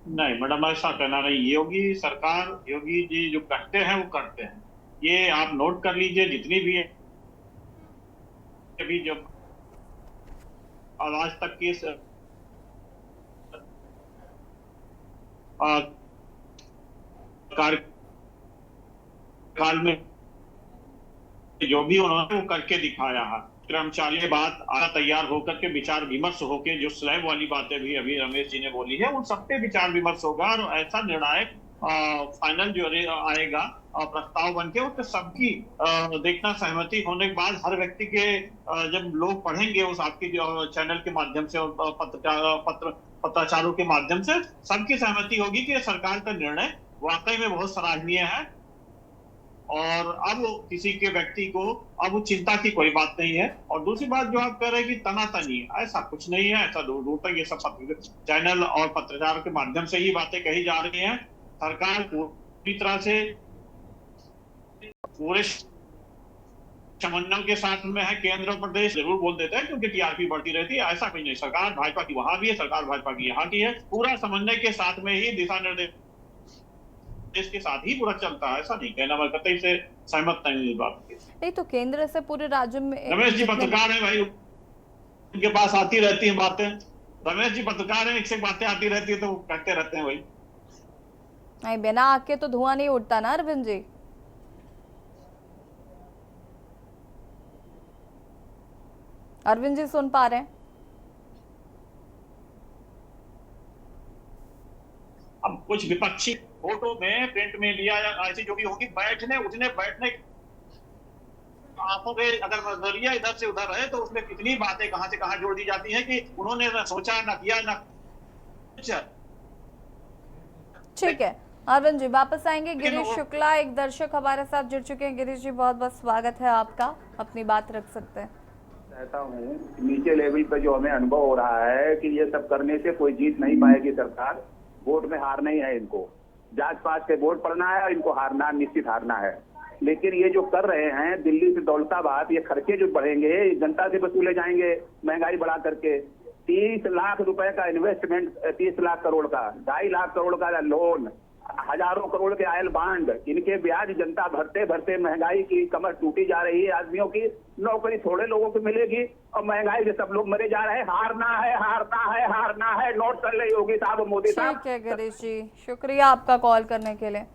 नहीं मैडम, ऐसा कहना नहीं। योगी सरकार, योगी जी जो कहते हैं वो करते हैं। ये आप नोट कर लीजिए, जितनी भी है अभी जब आज तक की कार्यकाल में जो भी उन्होंने वो करके दिखाया है। कर्मचारी के बाद आना तैयार होकर के विचार विमर्श होकर जो स्लैब वाली बातें भी अभी रमेश जी ने बोली है, उन सब पे विचार विमर्श होगा और ऐसा निर्णायक फाइनल जो आएगा प्रस्ताव बनके, उस पे सबकी देखना सहमति होने के बाद हर व्यक्ति के जब लोग पढ़ेंगे उस आपकी जो चैनल के माध्यम से और पत्राचारों के माध्यम से, सबकी सहमति होगी कि सरकार का निर्णय वाकई में बहुत सराहनीय है। और अब किसी के व्यक्ति को अब चिंता की कोई बात नहीं है। और दूसरी बात जो आप कह रहे हैं कि तनातनी, ऐसा कुछ नहीं है, ऐसा दूर दूर तक ये सब चैनल और पत्रकार के माध्यम से ही बातें कही जा रही हैं। सरकार पूरी तरह से पूरे समन्वय के साथ में है। केंद्र और प्रदेश जरूर बोल देते हैं क्योंकि टीआरपी बढ़ती रहती है, ऐसा कुछ नहीं। सरकार भाजपा की वहां भी है, सरकार भाजपा की यहाँ की है, पूरा समन्वय के साथ में ही दिशा निर्देश के साथ ही पूरा चलता है। ऐसा नहीं कहना, मैं कतई से सहमत नहीं इस बात के। नहीं तो केंद्र से पूरे राज्य में रमेश जी पत्रकार है भाई, उनके पास आती रहती है बातें। रमेश जी पत्रकार है, एक से बातें आती रहती है तो वो कहते रहते हैं भाई। नहीं, बिना आग के तो धुआं नहीं उठता ना अरविंद जी। अरविंद जी सुन पा रहे हैं? अब कुछ विपक्षी फोटो में प्रिंट में लिया या ऐसी जो भी होगी, बैठने उठने बैठने आंखों के अगर नजरिया इधर से उधर रहे तो उसमें कितनी बातें कहां से कहां जोड़ दी जाती है कि उन्होंने न सोचा न किया न कुछ। ठीक है अरविंद जी, वापस आएंगे। गिरीश शुक्ला एक दर्शक हमारे साथ जुड़ चुके हैं। गिरीश जी बहुत बहुत स्वागत है आपका, अपनी बात रख सकते हैं। कहता हूँ नीचे लेवल पे जो हमें अनुभव हो रहा है कि ये सब करने से कोई जीत नहीं पाएगी सरकार, वोट में हारना ही है इनको, जांच पांच के वोट पड़ना है और इनको हारना, निश्चित हारना है। लेकिन ये जो कर रहे हैं दिल्ली से दौलताबाद, ये खर्चे जो बढ़ेंगे जनता से वसूले जाएंगे महंगाई बढ़ा करके। 30 लाख रुपए का इन्वेस्टमेंट, 30 लाख करोड़ का, 2.5 लाख करोड़ का लोन, हजारों करोड़ के आयल बांड, इनके ब्याज जनता भरते भरते महंगाई की कमर टूटी जा रही है। आदमियों की नौकरी थोड़े लोगों को मिलेगी और महंगाई से सब लोग मरे जा रहे हैं। हारना है, हारना है, हारना है। नोट कर ले योगी साहब, मोदी साहब। ठीक है गिरीश जी, शुक्रिया आपका कॉल करने के लिए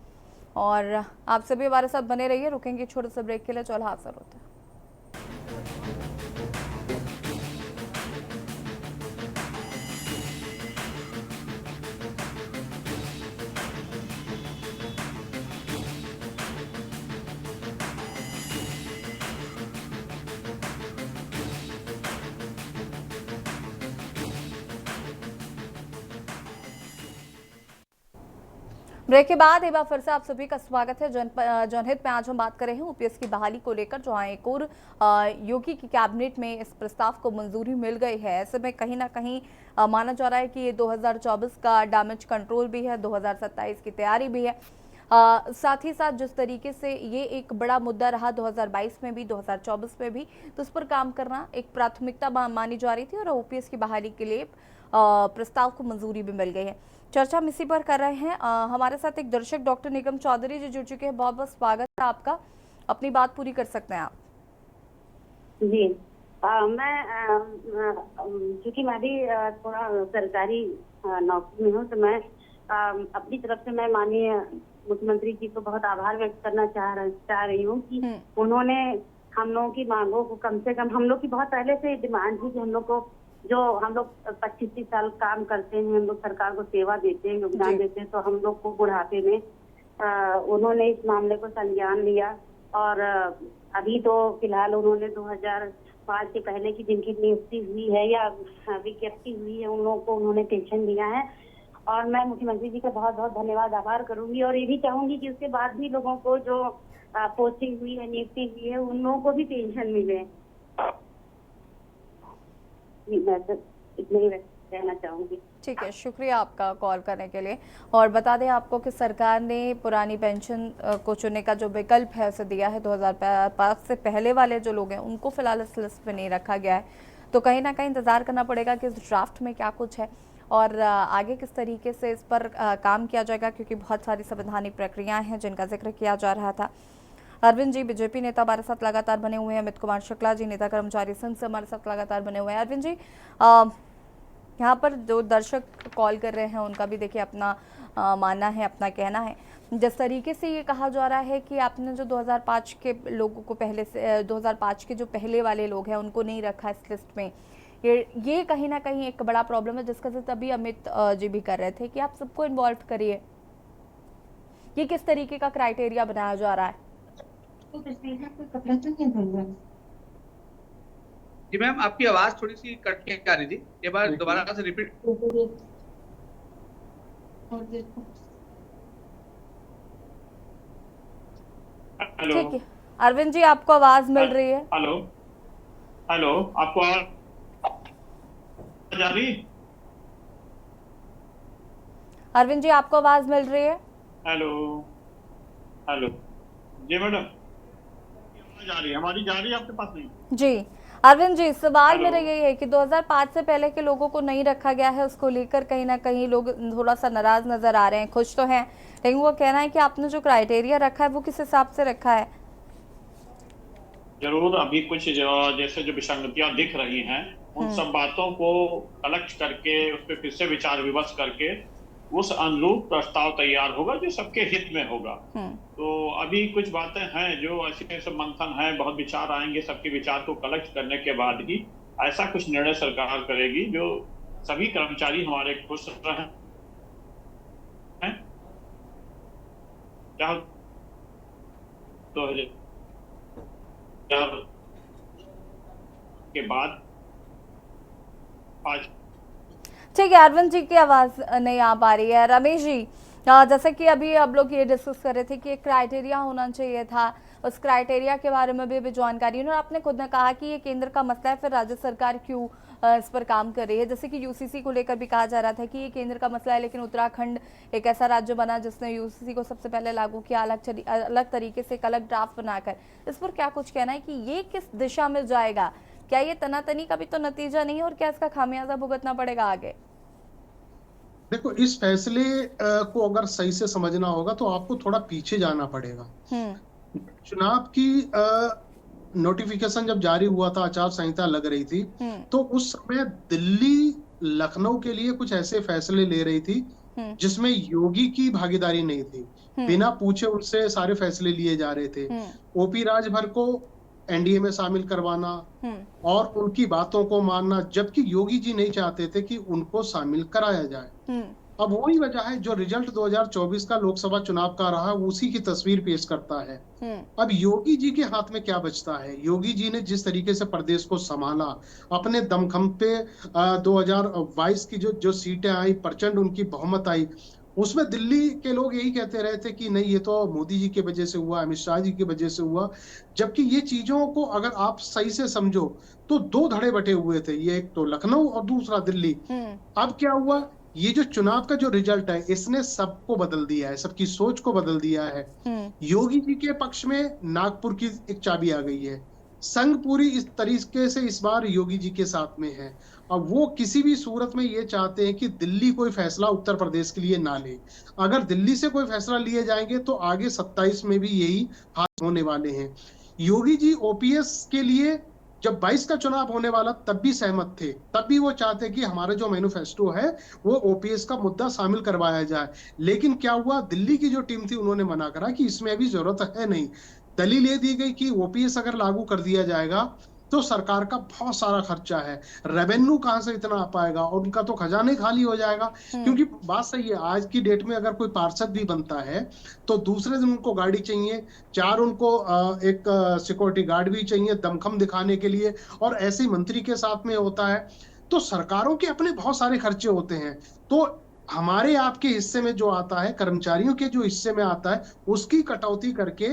और आप सभी हमारे साथ बने रहिए। रुकेंगे छोटे से ब्रेक के लिए, चलो हाजिर होते हैं। ब्रेक के बाद एक बार फिर से आप सभी का स्वागत है। जनहित में आज हम बात कर रहे हैं ओपीएस की बहाली को लेकर, जहां एक और योगी की कैबिनेट में इस प्रस्ताव को मंजूरी मिल गई है। ऐसे में कहीं ना कहीं माना जा रहा है कि ये 2024 का डैमेज कंट्रोल भी है, 2027 की तैयारी भी है। साथ ही साथ जिस तरीके से ये एक बड़ा मुद्दा रहा 2022 में भी, 2024 में भी, तो उस पर काम करना एक प्राथमिकता मानी जा रही थी और ओपीएस की बहाली के लिए प्रस्ताव को मंजूरी भी मिल गई है। चर्चा हम इसी पर कर रहे हैं। हमारे साथ एक दर्शक डॉक्टर निगम चौधरी जी जुड़ चुके हैं। बहुत बहुत स्वागत है आपका, अपनी बात पूरी कर सकते हैं आप। जी मैं क्योंकि मैं भी थोड़ा सरकारी नौकरी में हूँ, तो मैं अपनी तरफ से मैं माननीय मुख्यमंत्री जी को बहुत आभार व्यक्त करना चाह रही हूँ कि उन्होंने हम लोगों की मांगों को कम से कम, हम लोग की बहुत पहले से डिमांड थी कि हम लोग को, जो हम लोग 25 साल काम करते हैं, हम लोग सरकार को सेवा देते हैं, योगदान देते हैं, तो हम लोग को बुढ़ापे में उन्होंने इस मामले को संज्ञान लिया। और अभी तो फिलहाल उन्होंने 2005 के पहले की जिनकी नियुक्ति हुई है या विज्ञप्ति हुई है, उन लोगों को उन्होंने पेंशन दिया है। और मैं मुख्यमंत्री जी का बहुत बहुत धन्यवाद आभार करूंगी और ये भी चाहूंगी कि उसके बाद भी लोगों को जो पोस्टिंग हुई है, नियुक्ति हुई है, उन लोगों को भी पेंशन मिले। मैं तो इतने ही कहना चाहूंगी। ठीक है, शुक्रिया आपका कॉल करने के लिए। और बता दें आपको कि सरकार ने पुरानी पेंशन को चुनने का जो विकल्प है उसे दिया है। 2005 से पहले वाले जो लोग हैं उनको फिलहाल इस लिस्ट में नहीं रखा गया है, तो कहीं ना कहीं इंतजार करना पड़ेगा कि इस ड्राफ्ट में क्या कुछ है और आगे किस तरीके से इस पर काम किया जाएगा, क्योंकि बहुत सारी संवैधानिक प्रक्रियाएं हैं जिनका जिक्र किया जा रहा था। अरविंद जी बीजेपी नेता हमारे साथ लगातार बने हुए हैं। अमित कुमार शुक्ला जी नेता कर्मचारी संघ से हमारे साथ लगातार बने हुए हैं। अरविंद जी, यहाँ पर जो दर्शक कॉल कर रहे हैं उनका भी देखिए अपना मानना है, अपना कहना है। जिस तरीके से ये कहा जा रहा है कि आपने जो 2005 के लोगों को पहले से 2005 के जो पहले वाले लोग हैं उनको नहीं रखा इस लिस्ट में, ये कहीं ना कहीं एक बड़ा प्रॉब्लम है, जिसका जिक्र अभी अमित जी भी कर रहे थे कि आप सबको इन्वॉल्व करिए। ये किस तरीके का क्राइटेरिया बनाया जा रहा है? जी मैम, आपकी आवाज थोड़ी सी कट के आ रही थी, एक बार दोबारा से रिपीट। हेलो, ठीक है अरविंद जी, आपको आवाज मिल रही है? हेलो हेलो, आपको आवाज आ रही? अरविंद जी, आपको आवाज मिल रही है? हेलो हेलो, जी मैडम, आवाज आ रही है, हमारी जा रही है आपके पास? नहीं जी अरविंद जी, सवाल हेलो। मेरा यही है कि 2005 से पहले के लोगों को नहीं रखा गया है, उसको लेकर कहीं ना कहीं लोग थोड़ा सा नाराज नजर आ रहे हैं। खुश तो हैं, लेकिन वो कहना है कि आपने जो क्राइटेरिया रखा है वो किस हिसाब से रखा है? जरूर, अभी कुछ जैसे जो विसंगतियां दिख रही हैं उन सब बातों को कलेक्ट करके उस पर फिर से विचार विमर्श करके उस अनुरूप प्रस्ताव तैयार होगा जो सबके हित में होगा। तो अभी कुछ बातें हैं जो ऐसे सब मंथन है, बहुत विचार आएंगे, सबके विचार को कलेक्ट करने के बाद ही ऐसा कुछ निर्णय सरकार करेगी जो सभी कर्मचारी हमारे खुश रहें। क्या तो के बाद आज ठीक है, अरविंद जी की आवाज नहीं आ पा रही है। रमेश जी, जैसे कि अभी अब लोग ये डिस्कस कर रहे थे कि एक क्राइटेरिया होना चाहिए था, उस क्राइटेरिया के बारे में भी अभी जानकारी नहीं, और आपने खुद ने कहा कि ये केंद्र का मसला है, फिर राज्य सरकार क्यों इस पर काम कर रही है। जैसे कि यूसीसी को लेकर भी कहा जा रहा था कि ये केंद्र का मसला है, लेकिन उत्तराखंड एक ऐसा राज्य बना जिसने यूसीसी को सबसे पहले लागू किया, अलग तरीके से एक अलग ड्राफ्ट बनाकर। इस पर क्या कुछ कहना है कि ये किस दिशा में जाएगा? क्या ये तनातनी का भी तो नतीजा नहीं है, और क्या इसका खामियाजा भुगतना पड़ेगा आगे? देखो, इस फैसले को अगर सही से समझना होगा तो आपको थोड़ा पीछे जाना पड़ेगा। चुनाव की नोटिफिकेशन जब जारी हुआ था, आचार संहिता लग रही थी, तो उस समय दिल्ली लखनऊ के लिए कुछ ऐसे फैसले ले रही थी जिसमें योगी की भागीदारी नहीं थी। बिना पूछे उनसे सारे फैसले लिए जा रहे थे। ओपी राजभर को एनडीए में शामिल करवाना और उनकी बातों को मानना, जबकि योगी जी नहीं चाहते थे कि उनको शामिल कराया जाए। अब वही वजह है जो रिजल्ट 2024 का लोकसभा चुनाव का रहा, उसी की तस्वीर पेश करता है। अब योगी जी के हाथ में क्या बचता है? योगी जी ने जिस तरीके से प्रदेश को संभाला, अपने दमखम पे 2022 की जो सीटें आई, प्रचंड उनकी बहुमत आई, उसमें दिल्ली के लोग यही कहते रहे थे कि नहीं, ये तो मोदी जी की वजह से हुआ, अमित शाह जी की वजह से हुआ। जबकि ये चीजों को अगर आप सही से समझो तो दो धड़े बटे हुए थे, ये एक तो लखनऊ और दूसरा दिल्ली। अब क्या हुआ, ये जो चुनाव का जो रिजल्ट है इसने सबको बदल दिया है, सबकी सोच को बदल दिया है। योगी जी के पक्ष में नागपुर की एक चाबी आ गई है। संघ पूरी इस तरीके से इस बार योगी जी के साथ में है। अब वो किसी भी सूरत में ये चाहते हैं कि दिल्ली कोई फैसला उत्तर प्रदेश के लिए ना ले। अगर दिल्ली से कोई फैसला लिए जाएंगे तो आगे 27 में भी यही हाल होने वाले हैं। योगी जी ओपीएस के लिए जब 22 का चुनाव होने वाला तब भी सहमत थे, तब भी वो चाहते कि हमारा जो मैनिफेस्टो है वो ओपीएस का मुद्दा शामिल करवाया जाए। लेकिन क्या हुआ, दिल्ली की जो टीम थी उन्होंने मना करा कि इसमें अभी जरूरत है नहीं। दलील ये दी गई कि ओपीएस अगर लागू कर दिया जाएगा तो सरकार का बहुत सारा खर्चा है, रेवेन्यू कहां से इतना आ पाएगा, और उनका तो खजाना ही खाली हो जाएगा। क्योंकि बात सही है, आज की डेट में अगर कोई पार्षद भी बनता है तो दूसरे दिन उनको गाड़ी चाहिए, चार उनको एक सिक्योरिटी गार्ड भी चाहिए दमखम दिखाने के लिए, और ऐसे मंत्री के साथ में होता है। तो सरकारों के अपने बहुत सारे खर्चे होते हैं। तो हमारे आपके हिस्से में जो आता है, कर्मचारियों के जो हिस्से में आता है, उसकी कटौती करके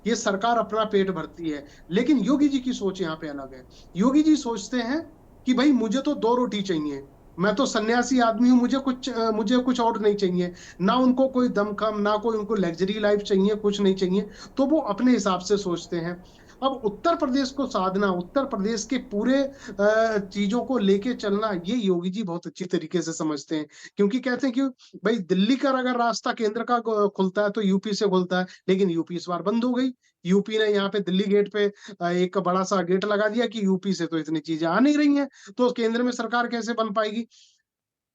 ये सरकार अपना पेट भरती है। लेकिन योगी जी की सोच यहाँ पे अलग है। योगी जी सोचते हैं कि भाई मुझे तो 2 रोटी चाहिए, मैं तो सन्यासी आदमी हूं, मुझे कुछ और नहीं चाहिए। ना उनको कोई दमखम, ना कोई उनको लग्जरी लाइफ चाहिए, कुछ नहीं चाहिए। तो वो अपने हिसाब से सोचते हैं। अब उत्तर प्रदेश को साधना, उत्तर प्रदेश के पूरे चीजों को लेके चलना, ये योगी जी बहुत अच्छी तरीके से समझते हैं। क्योंकि कहते हैं कि भाई दिल्ली का अगर रास्ता केंद्र का खुलता है तो यूपी से खुलता है, लेकिन यूपी इस बार बंद हो गई। यूपी ने यहाँ पे दिल्ली गेट पे एक बड़ा सा गेट लगा दिया कि यूपी से तो इतनी चीजें आ नहीं रही हैं, तो केंद्र में सरकार कैसे बन पाएगी।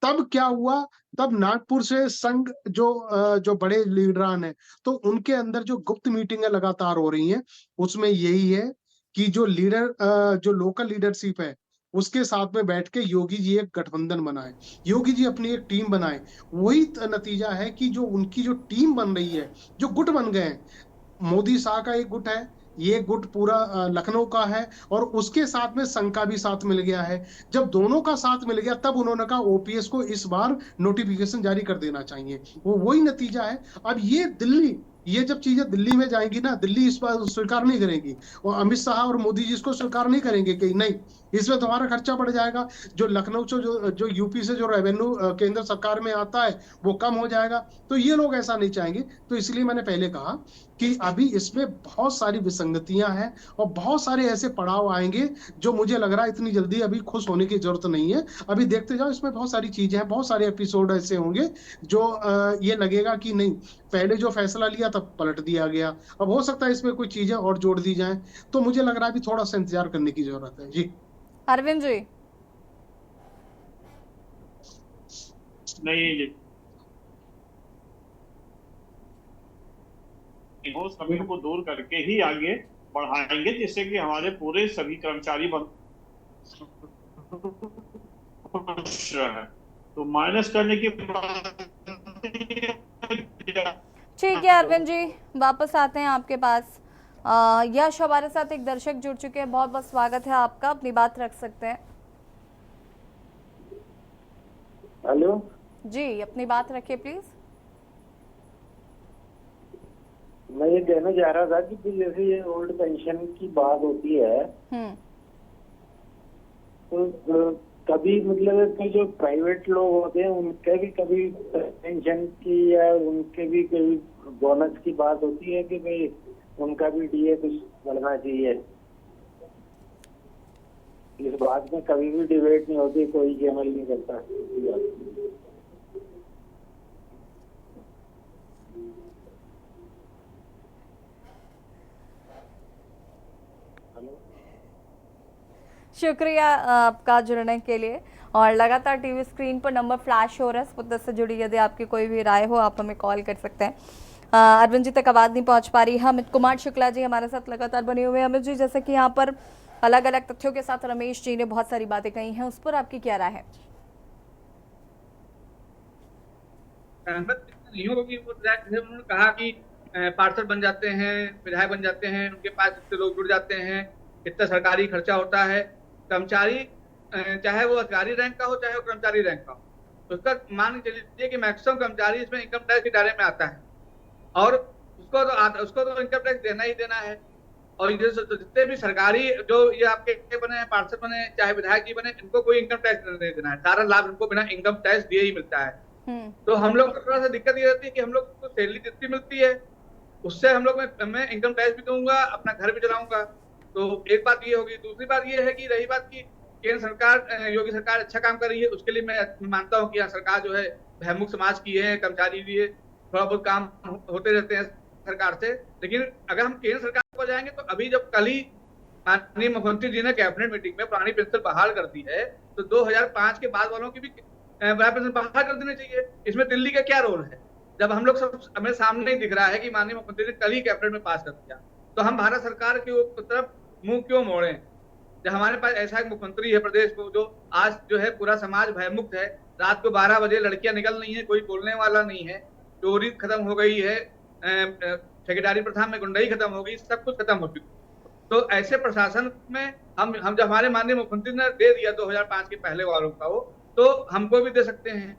तब क्या हुआ, तब नागपुर से संघ जो बड़े लीडरान हैं, तो उनके अंदर जो गुप्त मीटिंगें लगातार हो रही हैं, उसमें यही है कि जो लोकल लीडरशिप है, उसके साथ में बैठ के योगी जी एक गठबंधन बनाए, योगी जी अपनी एक टीम बनाए। वही नतीजा है कि जो उनकी जो टीम बन रही है, जो गुट बन गए हैं, मोदी शाह का एक गुट है, ये गुट पूरा लखनऊ का है, और उसके साथ में संघ का भी साथ मिल गया है। जब दोनों का साथ मिल गया, तब उन्होंने कहा ओपीएस को इस बार नोटिफिकेशन जारी कर देना चाहिए। वो वही नतीजा है। अब ये जब चीजें दिल्ली में जाएंगी ना, दिल्ली इस बार स्वीकार नहीं करेगी, और अमित शाह और मोदी जी इसको स्वीकार नहीं करेंगे कि नहीं, इसमें तुम्हारा खर्चा बढ़ जाएगा, जो लखनऊ से जो यूपी से जो रेवेन्यू केंद्र सरकार में आता है वो कम हो जाएगा। तो ये लोग ऐसा नहीं चाहेंगे। तो इसलिए मैंने पहले कहा कि अभी इसमें बहुत सारी विसंगतियां हैं, और बहुत सारे ऐसे पड़ाव आएंगे जो मुझे लग रहा है इतनी जल्दी अभी खुश होने की जरूरत नहीं है। अभी देखते जाओ, इसमें बहुत सारी चीजें हैं, बहुत सारे एपिसोड ऐसे होंगे जो ये लगेगा कि नहीं, पहले जो फैसला लिया तब पलट दिया गया। अब हो सकता है इसमें कोई चीजें और जोड़ दी जाएं, तो मुझे लग रहा है अभी थोड़ा सा इंतजार करने की जरूरत है। जी अरविंद जी। नहीं, वो सभी को दूर करके ही आगे बढ़ाएंगे, जिससे कि हमारे पूरे सभी कर्मचारी खुश रहे। तो माइनस करने की बात ठीक है अरविंद जी, वापस आते हैं आपके पास। यश हमारे साथ एक दर्शक जुड़ चुके हैं, बहुत बहुत स्वागत है आपका, अपनी बात रख सकते हैं। हेलो जी, अपनी बात रखिए प्लीज। मैं ये कहना चाह रहा था कि जैसे ये ओल्ड पेंशन की बात होती है, तो कभी मतलब कि जो प्राइवेट लोग होते हैं उनके भी कभी पेंशन की या उनके भी कोई बोनस की बात होती है कि भाई उनका भी डीए कुछ बढ़ना चाहिए। इस बात में कभी भी डिबेट नहीं होती, कोई अमल नहीं करता। शुक्रिया आपका जुड़ने के लिए। और लगातार टीवी स्क्रीन पर नंबर फ्लैश हो रहा है, इस मुद्दे से जुड़ी यदि आपकी कोई भी राय हो आप हमें कॉल कर सकते हैं। अरविंद जी तक आवाज़ नहीं पहुंच पा रही है। अमित कुमार शुक्ला जी हमारे साथ लगातार बने हुए हैं। अमित जी, जैसे कि यहाँ पर अलग अलग तथ्यों के साथ रमेश जी ने बहुत सारी बातें कही हैं, उस पर आपकी क्या राय है? उन्होंने कहा कि पार्षद बन जाते हैं, विधायक बन जाते हैं, उनके पास इतने लोग जुड़ जाते हैं, इतना सरकारी खर्चा होता है। कर्मचारी चाहे वो अधिकारी रैंक का हो चाहे वो कर्मचारी रैंक का हो, उसका मान के चलिए कि मैक्सिमम कर्मचारी इसमें इनकम टैक्स के दायरे में आता है, और उसको तो इनकम टैक्स देना ही देना है। और जितने भी सरकारी जो ये आपके बने हैं, पार्षद बने चाहे विधायक जी बने, इनको कोई इनकम टैक्स नहीं देना है, सारा लाभ इनको बिना इनकम टैक्स दिए ही मिलता है। तो हम लोग को थोड़ा सा दिक्कत ये रहती है कि हम लोग को सैलरी जितनी मिलती है उससे हम लोग मैं इनकम टैक्स भी दूंगा, अपना घर भी चलाऊंगा। तो एक बात ये होगी। दूसरी बात ये है कि रही बात की केंद्र सरकार, योगी सरकार अच्छा काम कर रही है, उसके लिए मैं मानता हूँ कि सरकार जो है भयमुक्त समाज की है, कर्मचारी भी है, थोड़ा बहुत काम होते रहते हैं सरकार से। लेकिन अगर हम केंद्र सरकार को जाएंगे तो अभी जब कल ही माननीय मुख्यमंत्री जी ने कैबिनेट मीटिंग में पुरानी पेंशन बहाल कर दी है, तो 2005 के बाद वालों की भी पेंशन बहाल कर देनी चाहिए। इसमें दिल्ली का क्या रोल है, जब हम लोग सब हमें सामने ही दिख रहा है कि माननीय मुख्यमंत्री ने कल ही कैबिनेट में पास कर दिया, तो हम भारत सरकार की तरफ मुंह क्यों मोड़े? जब हमारे पास ऐसा एक मुख्यमंत्री है प्रदेश को, जो आज जो है पूरा समाज भयमुक्त है, रात को 12 बजे लड़कियां निकल रही हैं, कोई बोलने वाला नहीं है, चोरी खत्म हो गई है, ठेकेदारी प्रथा में गुंडाई खत्म हो गई, सब कुछ खत्म हो चुकी। तो ऐसे प्रशासन में हम जब हमारे माननीय मुख्यमंत्री ने दे दिया 2005 के पहले वालों का वो, तो हमको भी दे सकते हैं।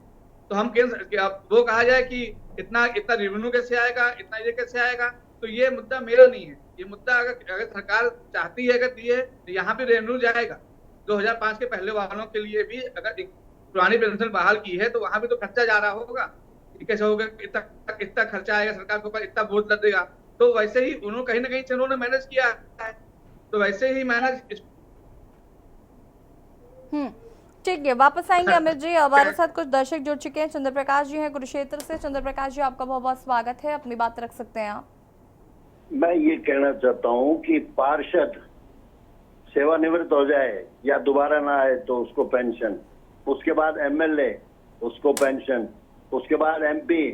तो हम केंद्र वो कहा जाए कि इतना रेवेन्यू कैसे आएगा, इतना ये कैसे आएगा, तो ये मुद्दा मेरा नहीं है। ये मुद्दा अगर सरकार चाहती है, अगर दी है, तो यहाँ भी रेवेन्यू जाएगा। 2005 के पहले वालों के लिए भी अगर पुरानी पेंशन बहाल की है तो वहां भी तो खर्चा जा रहा होगा। कैसे होगा, इतना खर्चा आएगा सरकार के ऊपर, इतना बोझ लगेगा। तो वैसे ही उन्होंने कहीं ना कहीं उन्होंने मैनेज किया है। तो वैसे ही मैंने ठीक है, वापस आएंगे अमित जी। हमारे साथ कुछ दर्शक जुड़ चुके हैं। चंद्र प्रकाश जी हैं कुरुक्षेत्र से। चंद्र प्रकाश जी, आपका बहुत बहुत स्वागत है, अपनी बात रख सकते हैं आप। मैं ये कहना चाहता हूँ कि पार्षद सेवानिवृत्त हो जाए या दोबारा ना आए तो उसको पेंशन, उसके बाद एमएलए उसको पेंशन, उसके बाद एमपी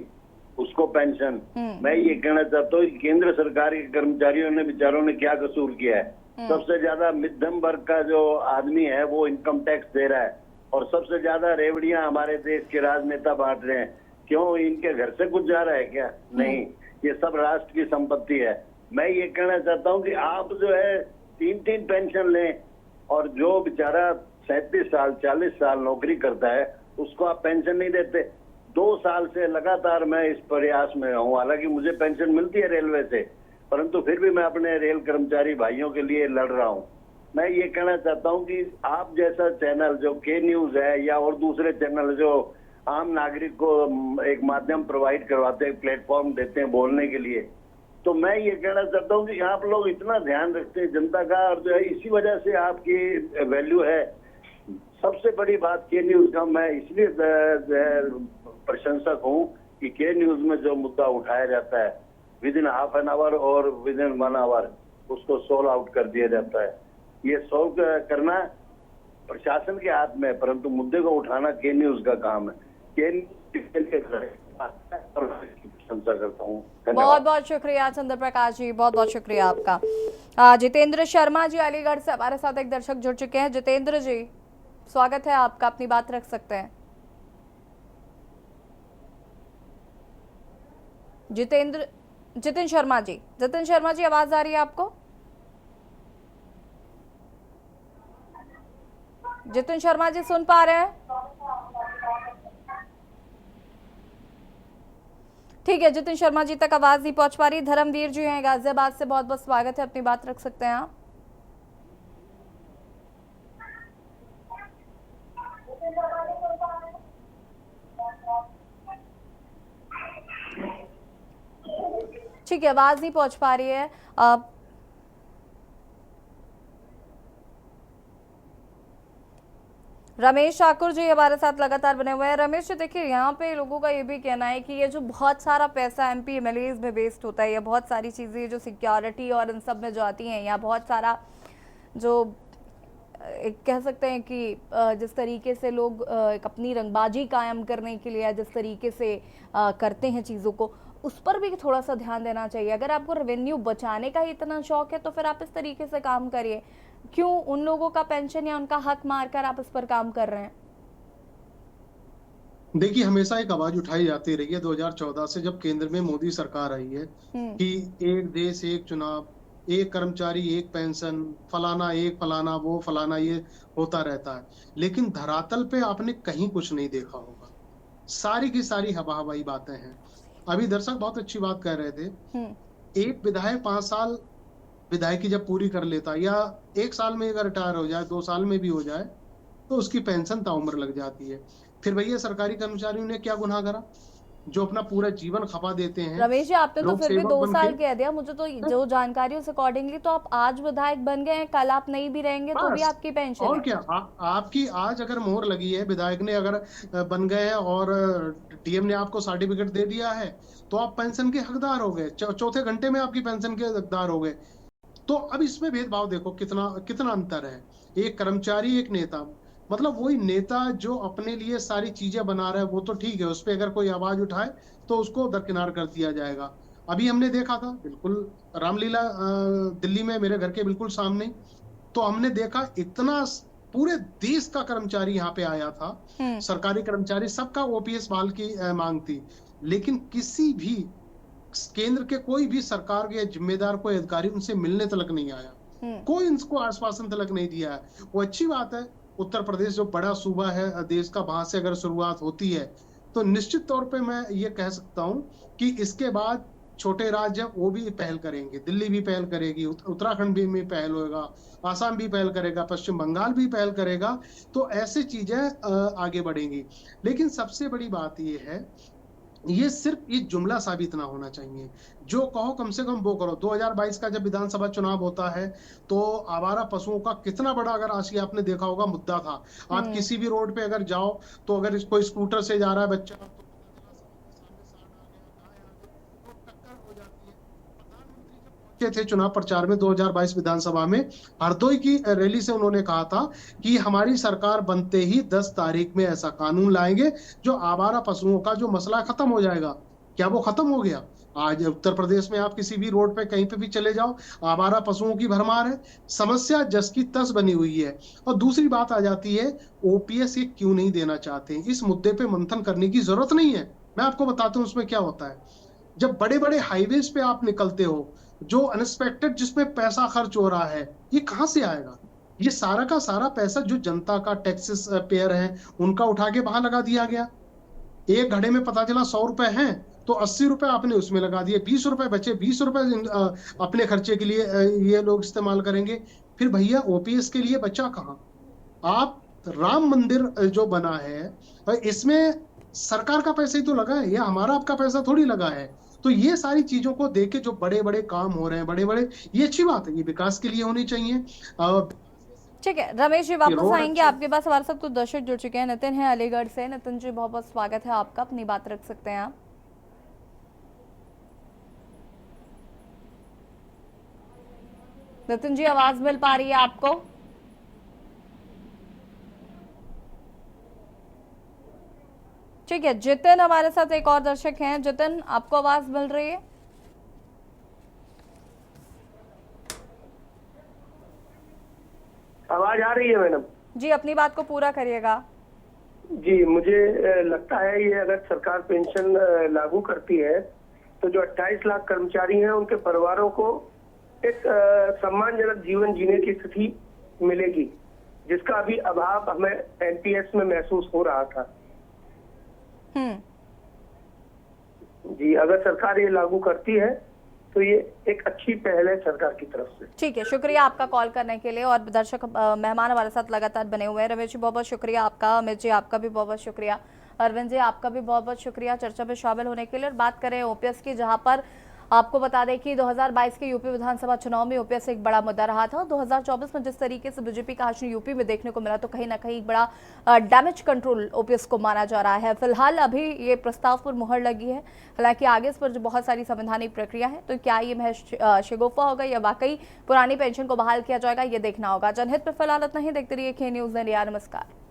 उसको पेंशन। मैं ये कहना चाहता हूँ कि केंद्र सरकार के कर्मचारियों ने बेचारों ने क्या कसूर किया है। सबसे ज्यादा मध्यम वर्ग का जो आदमी है वो इनकम टैक्स दे रहा है और सबसे ज्यादा रेवड़ियां हमारे देश के राजनेता बांट रहे हैं। क्यों, इनके घर से कुछ जा रहा है क्या? नहीं, ये सब राष्ट्र की संपत्ति है। मैं ये कहना चाहता हूँ कि आप जो है 3-3 पेंशन लें और जो बेचारा 37 साल 40 साल नौकरी करता है उसको आप पेंशन नहीं देते। 2 साल से लगातार मैं इस प्रयास में हूँ। हालांकि मुझे पेंशन मिलती है रेलवे से, परंतु फिर भी मैं अपने रेल कर्मचारी भाइयों के लिए लड़ रहा हूँ। मैं ये कहना चाहता हूँ कि आप जैसा चैनल जो के न्यूज है या और दूसरे चैनल जो आम नागरिक को एक माध्यम प्रोवाइड करवाते हैं, प्लेटफॉर्म देते हैं बोलने के लिए, तो मैं ये कहना चाहता हूँ कि आप लोग इतना ध्यान रखते हैं जनता का और जो है इसी वजह से आपकी वैल्यू है। सबसे बड़ी बात के न्यूज का मैं इसलिए प्रशंसक हूँ कि के न्यूज में जो मुद्दा उठाया जाता है with in half an hour और विद इन 1 आवर उसको सोल्व आउट कर दिया जाता है। ये सोल्व करना प्रशासन के हाथ में है, परंतु मुद्दे को उठाना के न्यूज का काम है। प्रशंसा करता हूँ। बहुत बहुत शुक्रिया चंद्र प्रकाश जी, बहुत बहुत शुक्रिया आपका। जितेंद्र शर्मा जी अलीगढ़ से हमारे साथ एक दर्शक जुड़ चुके हैं। जितेंद्र जी, स्वागत है आपका, अपनी बात रख सकते हैं। जितिन शर्मा जी आवाज आ रही है आपको? जितिन शर्मा जी सुन पा रहे हैं? ठीक है, जितिन शर्मा जी तक आवाज नहीं पहुंच पा रही। धर्मवीर जी हैं गाजियाबाद से, बहुत बहुत स्वागत है, अपनी बात रख सकते हैं आप। ठीक है, आवाज नहीं पहुंच पा रही है। रमेश ठाकुर जी हमारे साथ लगातार बने हुए हैं। रमेश जी, देखिए यहाँ पे लोगों का ये भी कहना है कि ये जो बहुत सारा पैसा एमपी एमएलए में वेस्ट होता है, या बहुत सारी चीज़ें जो सिक्योरिटी और इन सब में जो आती हैं, या बहुत सारा जो कह सकते हैं कि जिस तरीके से लोग एक अपनी रंगबाजी कायम करने के लिए जिस तरीके से करते हैं चीज़ों को, उस पर भी थोड़ा सा ध्यान देना चाहिए। अगर आपको रेवेन्यू बचाने का ही इतना शौक है तो फिर आप इस तरीके से काम करिए। क्यों उन लोगों का पेंशन या उनका हक मारकर आप इस पर काम कर रहे हैं? देखिए, हमेशा एक आवाज उठाई जाती रही है 2014 से, जब केंद्र में मोदी सरकार आई है कि एक देश एक चुनाव, एक कर्मचारी एक पेंशन, फलाना एक फलाना वो फलाना, ये होता रहता है। लेकिन धरातल पे आपने कहीं कुछ नहीं देखा होगा। सारी की सारी हवा हवाई बातें हैं। अभी दर्शक बहुत अच्छी बात कह रहे थे, एक विधायक 5 साल विधायकी जब पूरी कर लेता, या 1 साल में अगर रिटायर हो जाए, 2 साल में भी हो जाए, तो उसकी पेंशन ताउम्र लग जाती है। फिर भैया सरकारी कर्मचारियों ने क्या गुनाह करा जो अपना पूरा जीवन खपा देते हैं? रमेश जी, आपने तो फिर भी 2 साल कह दिया। मुझे तो जो जानकारी उस अकॉर्डिंगली तो आप आज विधायक बन गए हैं, कल आप नहीं भी रहेंगे तो भी आपकी पेंशन और है। क्या आपकी आज अगर मोहर लगी है, विधायक ने अगर बन गए और डीएम ने आपको सर्टिफिकेट दे दिया है, तो आप पेंशन के हकदार हो गए। चौथे घंटे में आपकी पेंशन के हकदार हो गए। तो अब इसमें भेदभाव देखो कितना अंतर है। एक कर्मचारी, एक नेता, मतलब वही नेता जो अपने लिए सारी चीजें बना रहा है वो तो ठीक है, उस पर अगर कोई आवाज उठाए तो उसको दरकिनार कर दिया जाएगा। अभी हमने देखा था बिल्कुल रामलीला दिल्ली में, मेरे घर के बिल्कुल सामने, तो हमने देखा इतना पूरे देश का कर्मचारी यहाँ पे आया था, सरकारी कर्मचारी, सबका ओपीएस बहाल की मांग थी। लेकिन किसी भी केंद्र के कोई भी सरकार के जिम्मेदार कोई अधिकारी उनसे मिलने तक नहीं आया, कोई इनको आश्वासन तक नहीं दिया है। वो अच्छी बात है, उत्तर प्रदेश जो बड़ा सूबा है देश का, वहां से अगर शुरुआत होती है तो निश्चित तौर पे मैं ये कह सकता हूं कि इसके बाद छोटे राज्य वो भी पहल करेंगे। दिल्ली भी पहल करेगी, उत्तराखंड भी पहल होगा, आसाम भी पहल करेगा, पश्चिम बंगाल भी पहल करेगा। तो ऐसी चीजें आगे बढ़ेंगी। लेकिन सबसे बड़ी बात ये है ये सिर्फ ये जुमला साबित ना होना चाहिए। जो कहो कम से कम वो करो। 2022 का जब विधानसभा चुनाव होता है तो आवारा पशुओं का कितना बड़ा, अगर आशी आपने देखा होगा, मुद्दा था। आप किसी भी रोड पे अगर जाओ तो अगर कोई स्कूटर से जा रहा है बच्चा तो टक्कर हो जाती है। प्रधानमंत्री जब पहुंचे थे चुनाव प्रचार में 2022 विधानसभा में, हरदोई की रैली से उन्होंने कहा था कि हमारी सरकार बनते ही 10 तारीख में ऐसा कानून लाएंगे जो आवारा पशुओं का जो मसला खत्म हो जाएगा। क्या वो खत्म हो गया? आज उत्तर प्रदेश में आप किसी भी रोड पे कहीं पे भी चले जाओ, आवारा पशुओं की भरमार है। समस्या जस की तस बनी हुई है। और दूसरी बात आ जाती है, ओपीएस ये क्यों नहीं देना चाहते? इस मुद्दे पे मंथन करने की जरूरत नहीं है। मैं आपको बताता हूँ उसमें क्या होता है। जब बड़े बड़े हाईवेज पे आप निकलते हो, जो अनएक्सपेक्टेड जिसमें पैसा खर्च हो रहा है, ये कहां से आएगा? ये सारा का सारा पैसा जो जनता का टैक्सेस पेयर है उनका उठा के वहां लगा दिया गया। एक घड़े में पता चला 100 रुपए हैं तो 80 रुपए आपने उसमें लगा दिए, 20 रुपए बचे, 20 रुपए अपने खर्चे के लिए ये लोग इस्तेमाल करेंगे। फिर भैया ओपीएस के लिए बचा कहाँ? आप राम मंदिर जो बना है इसमें सरकार का पैसा ही तो लगा है, ये हमारा आपका पैसा थोड़ी लगा है। तो ये सारी चीजों को देख के जो बड़े बड़े काम हो रहे हैं, बड़े बड़े, ये अच्छी बात है, ये विकास के लिए होनी चाहिए। ठीक है रमेश जी, वापस रोड आएंगे अच्छा- आपके पास। हमारे साथ कुछ दर्शक जुड़ चुके हैं। नितिन है अलीगढ़ से। नितिन जी बहुत बहुत स्वागत है आपका, अपनी बात रख सकते हैं आप। नितिन जी आवाज मिल पा रही है आपको? ठीक है, जितिन हमारे साथ एक और दर्शक हैं। जितिन, आपको आवाज मिल रही है? आवाज आ रही है मैडम? जी अपनी बात को पूरा करिएगा। जी, मुझे लगता है ये अगर सरकार पेंशन लागू करती है तो जो 28 लाख कर्मचारी हैं उनके परिवारों को एक सम्मानजनक जीवन जीने की स्थिति मिलेगी, जिसका अभी अभाव हमें एनपीएस में महसूस हो रहा था। जी, अगर सरकार ये लागू करती है तो ये एक अच्छी पहल है सरकार की तरफ से। ठीक है, शुक्रिया आपका कॉल करने के लिए। और दर्शक मेहमान हमारे साथ लगातार बने हुए हैं। रमेश जी बहुत बहुत शुक्रिया आपका। अमित जी आपका भी बहुत बहुत शुक्रिया। अरविंद जी आपका भी बहुत बहुत शुक्रिया चर्चा में शामिल होने के लिए। और बात करें ओपीएस की, जहां पर आपको बता दें कि 2022 के यूपी विधानसभा चुनाव में ओपीएस एक बड़ा मुद्दा रहा था। 2024 में जिस तरीके से बीजेपी का हाशिया यूपी में देखने को मिला, तो कहीं ना कहीं एक बड़ा डैमेज कंट्रोल ओपीएस को माना जा रहा है। फिलहाल अभी ये प्रस्ताव पर मुहर लगी है, हालांकि आगे इस पर जो बहुत सारी संवैधानिक प्रक्रिया है, तो क्या ये महज शगुफा होगा या वाकई पुरानी पेंशन को बहाल किया जाएगा, ये देखना होगा। जनहित में फिलहाल इतना ही। देखते रहिए के न्यूज़ इंडिया। नमस्कार।